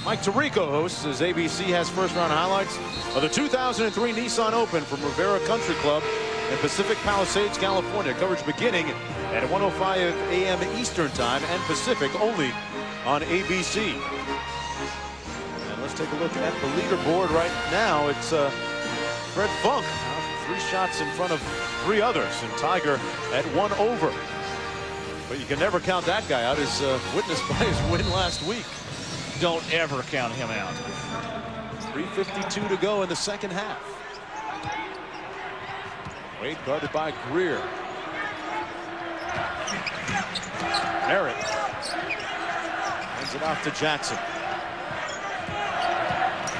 Mike Tirico hosts as ABC has first-round highlights of the 2003 Nissan Open from Rivera Country Club in Pacific Palisades, California. Coverage beginning at 1:05 a.m. Eastern Time and Pacific only on ABC. And let's take a look at the leaderboard right now. It's Fred Funk, 3 shots in front of 3 others, and Tiger at 1 over. But you can never count that guy out, as witnessed by his win last week. Don't ever count him out. 3:52 to go in the second half. Wade guarded by Greer. Merritt hands it off to Jackson.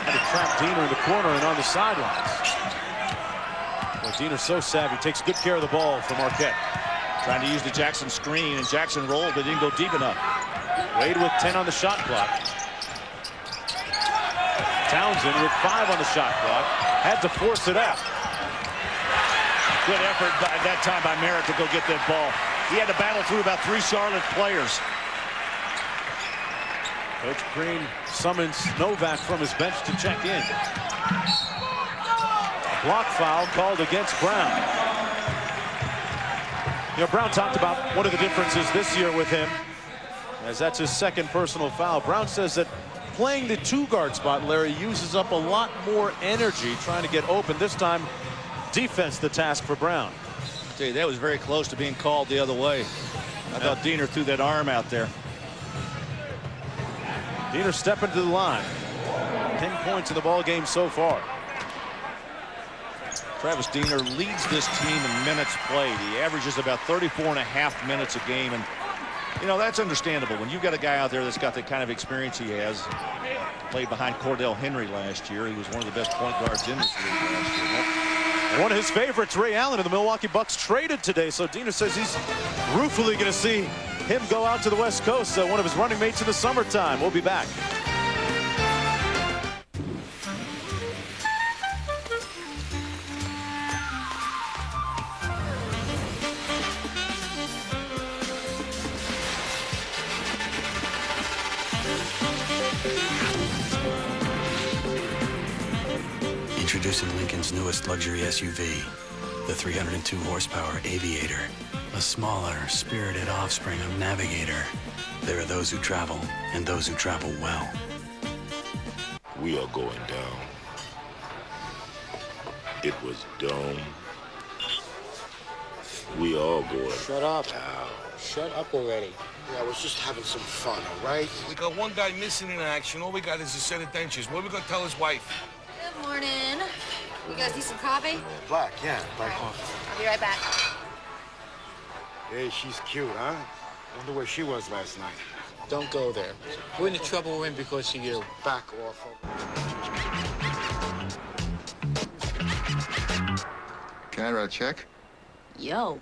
Had to trap Diener in the corner and on the sidelines. Well, Diener's so savvy, takes good care of the ball for Marquette. Trying to use the Jackson screen, and Jackson rolled, but didn't go deep enough. Wade with 10 on the shot clock. Townsend with 5 on the shot clock. Had to force it out. Good effort by that time by Merritt to go get that ball. He had to battle through about 3 Charlotte players. Coach Green summons Novak from his bench to check in. A block foul called against Brown. You know, Brown talked about one of the differences this year with him, as that's his second personal foul. Brown says that playing the 2-guard spot, Larry, uses up a lot more energy trying to get open. This time, defense the task for Brown. I tell you, that was very close to being called the other way. I thought Diener threw that arm out there. Diener stepping to the line. 10 points in the ball game so far. Travis Diener leads this team in minutes played. He averages about 34.5 minutes a game, and you know, that's understandable when you've got a guy out there that's got the kind of experience he has. Played behind Cordell Henry last year. He was one of the best point guards in this league last year. And one of his favorites, Ray Allen, of the Milwaukee Bucks, traded today. So Diener says he's ruefully going to see him go out to the West Coast. One of his running mates in the summertime. We'll be back. Introducing Lincoln's newest luxury SUV, the 302 horsepower Aviator, a smaller, spirited offspring of Navigator. There are those who travel and those who travel well. We are going down. It was dumb. We all going Shut up. down. Shut up already. Yeah, I was just having some fun, all right? We got one guy missing in action. All we got is a set of dentures. What are we gonna tell his wife? Good morning. You guys need some coffee? Black, yeah, black coffee. I'll be right back. Hey, she's cute, huh? Wonder where she was last night. Don't go there. We're in the trouble we're in because of you. Back off. Can I write a check? Yo.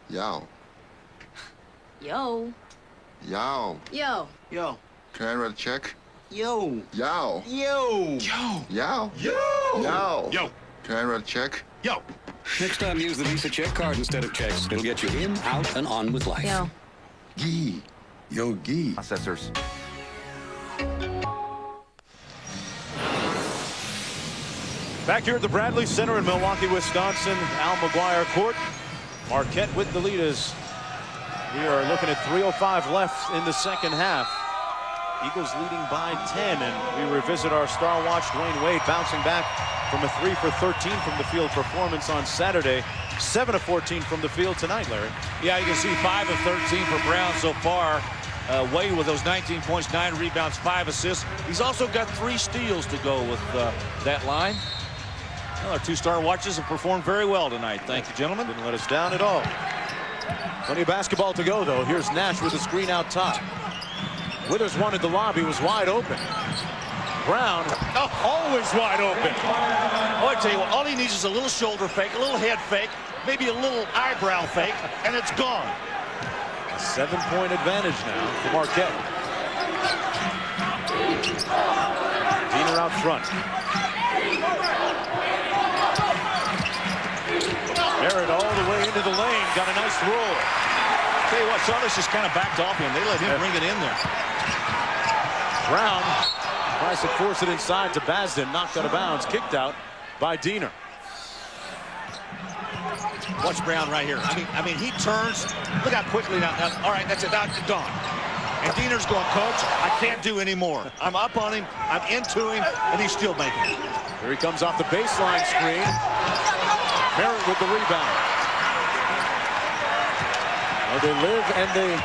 Yow. Yo. Yow. Yo. Yo. Can I write a check? Yo. Yow. Yo. Yow. Yow. Yo. Yow. Yo. Can I write a check? Yo. Next time, use the Visa check card instead of checks. It'll get you in, out, and on with life. Yo. Gee. Yo, gee. Assessors. Back here at the Bradley Center in Milwaukee, Wisconsin, Al McGuire Court. Marquette with the lead as we are looking at 3:05 left in the second half. Eagles leading by 10, and we revisit our star watch, Dwayne Wade, bouncing back from a 3 for 13 from the field performance on Saturday. 7 of 14 from the field tonight, Larry. Yeah, you can see 5 of 13 for Brown so far. Wade with those 19 points, 9 rebounds, 5 assists. He's also got 3 steals to go with that line. Well, our 2 star watches have performed very well tonight. Thank you, gentlemen. Didn't let us down at all. Plenty of basketball to go, though. Here's Nash with a screen out top. Withers wanted the lob. He was wide open. Brown, always wide open. Oh, I tell you what, all he needs is a little shoulder fake, a little head fake, maybe a little eyebrow fake, and it's gone. A 7-point advantage now for Marquette. Diener out front. Merritt all the way into the lane. Got a nice roll. Tell you what, Charlotte's just kind of backed off him. They let him bring it in there. Brown tries to force it inside to Basden, knocked out of bounds, kicked out by Diener. Watch Brown right here. I mean, he turns. Look how quickly now. All right, that's it. Now it's gone. And Diener's going, Coach, I can't do any more. I'm up on him. I'm into him, and he's still making it. Here he comes off the baseline screen. Merritt with the rebound. Well, they live and they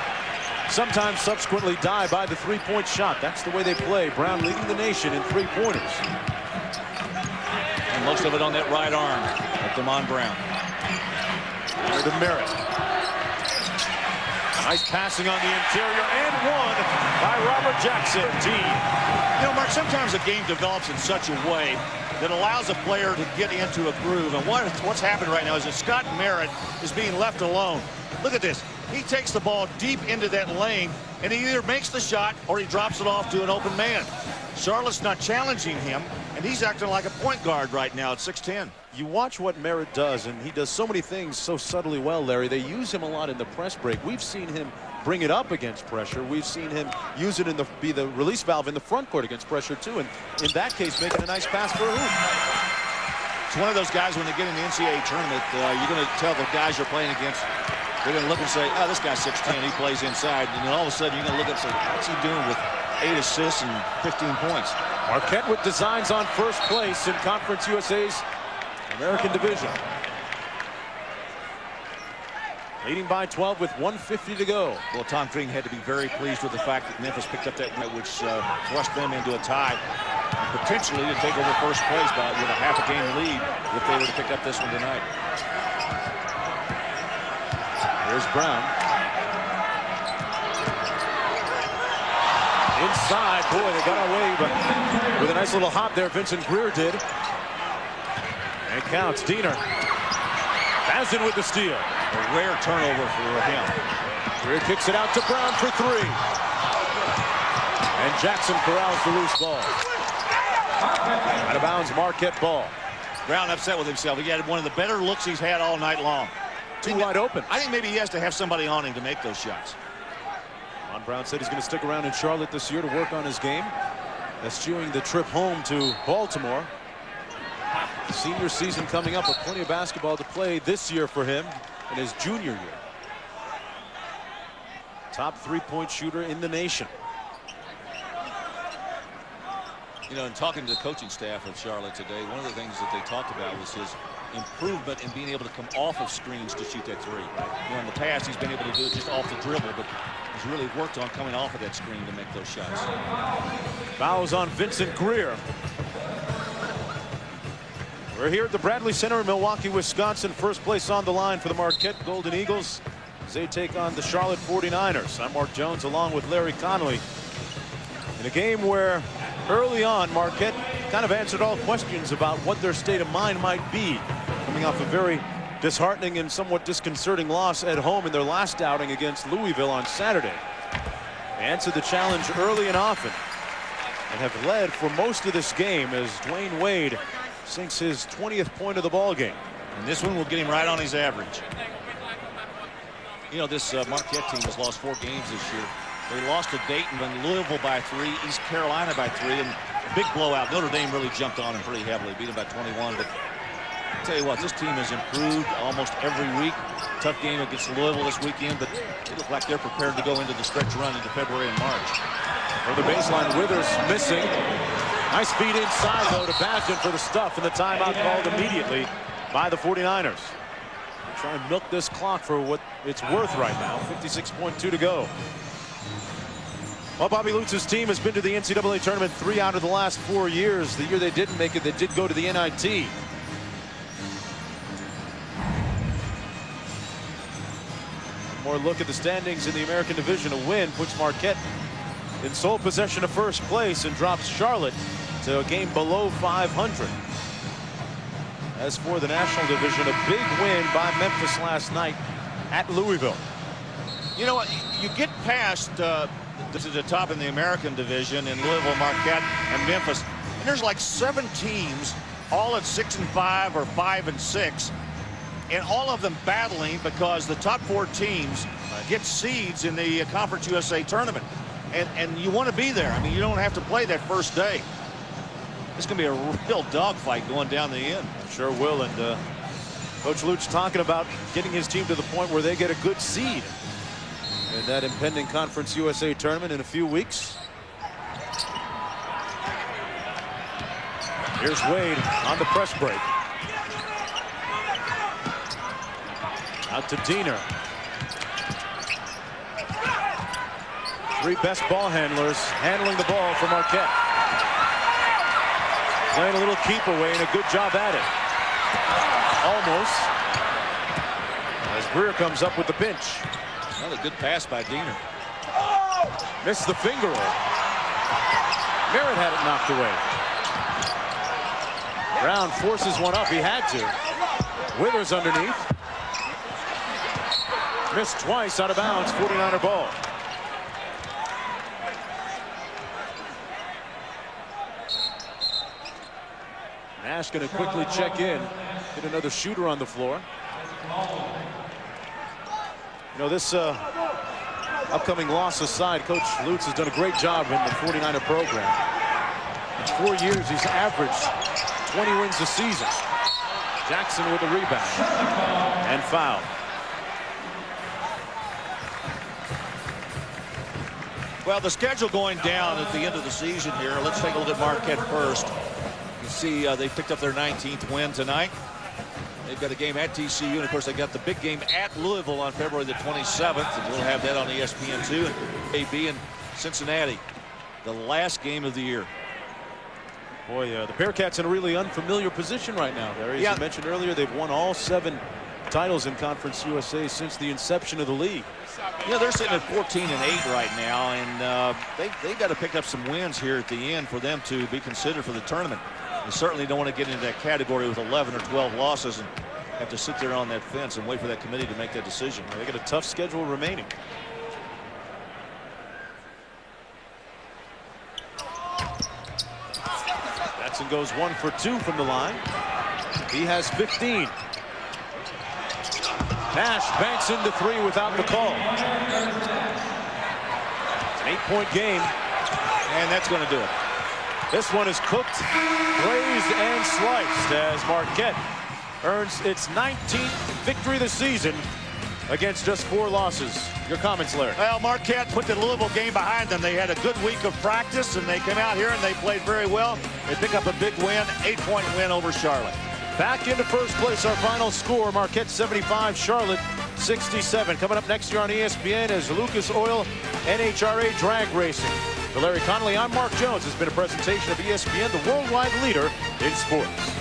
sometimes subsequently die by the three-point shot. That's the way they play. Brown leading the nation in three-pointers. And most of it on that right arm of Damon Brown. Here to Merritt. Nice passing on the interior and one by Robert Jackson. You know, Mark, sometimes a game develops in such a way that allows a player to get into a groove. And what's happened right now is that Scott Merritt is being left alone. Look at this. He takes the ball deep into that lane, and he either makes the shot or he drops it off to an open man. Charlotte's not challenging him, and he's acting like a point guard right now at 6'10". You watch what Merritt does, and he does so many things so subtly well, Larry. They use him a lot in the press break. We've seen him bring it up against pressure. We've seen him use it be the release valve in the front court against pressure, too. And in that case, making a nice pass for a hoop. It's one of those guys, when they get in the NCAA tournament, you're going to tell the guys you're playing against, they're going to look and say, oh, this guy's 6'10", he plays inside. And then all of a sudden, you're going to look and say, what's he doing with 8 assists and 15 points? Marquette with designs on first place in Conference USA's American Division. Leading by 12 with 1:50 to go. Well, Tom Crean had to be very pleased with the fact that Memphis picked up that win, which thrust them into a tie, and potentially to take over first place with a half-a-game lead if they were to pick up this one tonight. Here's Brown. Inside, boy, they got away, but with a nice little hop there, Vincent Greer did. And counts. Diener. Basden with the steal. A rare turnover for him. Greer kicks it out to Brown for three. And Jackson corrals the loose ball. Out of bounds, Marquette ball. Brown upset with himself. He had one of the better looks he's had all night long. Too wide open. I think maybe he has to have somebody on him to make those shots. Ron Brown said he's going to stick around in Charlotte this year to work on his game, eschewing the trip home to Baltimore. Senior season coming up, with plenty of basketball to play this year for him in his junior year. Top three-point shooter in the nation. You know, in talking to the coaching staff of Charlotte today, one of the things that they talked about was his improvement in being able to come off of screens to shoot that three. You know, in the past, he's been able to do it just off the dribble, but he's really worked on coming off of that screen to make those shots. Fouls on Vincent Greer. We're here at the Bradley Center in Milwaukee, Wisconsin. First place on the line for the Marquette Golden Eagles as they take on the Charlotte 49ers. I'm Mark Jones along with Larry Connolly. In a game where early on Marquette kind of answered all questions about what their state of mind might be, coming off a very disheartening and somewhat disconcerting loss at home in their last outing against Louisville on Saturday. They answered the challenge early and often and have led for most of this game as Dwayne Wade sinks his 20th point of the ball game. And this one will get him right on his average. You know, this Marquette team has lost 4 games this year. They lost to Dayton and Louisville by 3, East Carolina by 3, and a big blowout. Notre Dame really jumped on him pretty heavily, beat them by 21. But I'll tell you what, this team has improved almost every week. Tough game against Louisville this weekend, but they look like they're prepared to go into the stretch run into February and March. From the baseline, Withers missing. Nice feed inside, though, to Basden for the stuff, and the timeout called immediately by the 49ers. They're trying to milk this clock for what it's worth right now. 56.2 to go. Well, Bobby Lutz's team has been to the NCAA tournament 3 out of the last 4 years. The year they didn't make it, they did go to the NIT. One more look at the standings in the American Division. A win puts Marquette in sole possession of first place and drops Charlotte to a game below 500. As for the National Division, a big win by Memphis last night at Louisville. You know what? You get past to the top in the American Division in Louisville, Marquette, and Memphis, and there's like 7 teams, all at 6-5 or 5-6, and all of them battling because the top 4 teams get seeds in the Conference USA tournament. And you want to be there. I mean, you don't have to play that first day. It's going to be a real dogfight going down the end. Sure will. And Coach Luch talking about getting his team to the point where they get a good seed in that impending Conference USA tournament in a few weeks. Here's Wade on the press break. Out to Diener. Three best ball handlers handling the ball for Marquette. Playing a little keep away and a good job at it. Almost. As Greer comes up with the pinch. Another good pass by Diener. Missed the finger roll. Merritt had it knocked away. Brown forces one up. He had to. Withers underneath. Missed twice out of bounds. 49er ball. Nash going to quickly check in. Get another shooter on the floor. You know, this upcoming loss aside, Coach Lutz has done a great job in the 49er program. In 4 years, he's averaged 20 wins a season. Jackson with a rebound and foul. Well, the schedule going down at the end of the season here. Let's take a look at Marquette first. You see they picked up their 19th win tonight. They've got a game at TCU, and of course they got the big game at Louisville on February the 27th, and we'll have that on ESPN2. And AB in Cincinnati, the last game of the year. Boy, the Bearcats in a really unfamiliar position right now. As you mentioned earlier, they've won all 7 titles in Conference USA since the inception of the league. Yeah, they're sitting at 14-8 right now, and they've got to pick up some wins here at the end for them to be considered for the tournament. They certainly don't want to get into that category with 11 or 12 losses and have to sit there on that fence and wait for that committee to make that decision. They got a tough schedule remaining. Batson goes 1 for 2 from the line. He has 15. Nash banks into 3 without the call. It's an 8-point game. And that's going to do it. This one is cooked, braised, and sliced as Marquette earns its 19th victory this season against just 4 losses. Your comments, Larry? Well, Marquette put the Louisville game behind them. They had a good week of practice, and they came out here and they played very well. They pick up a big win, 8-point win over Charlotte. Back into first place, our final score, Marquette 75, Charlotte 67. Coming up next year on ESPN is Lucas Oil NHRA Drag Racing. For Larry Connolly, I'm Mark Jones. It's been a presentation of ESPN, the worldwide leader in sports.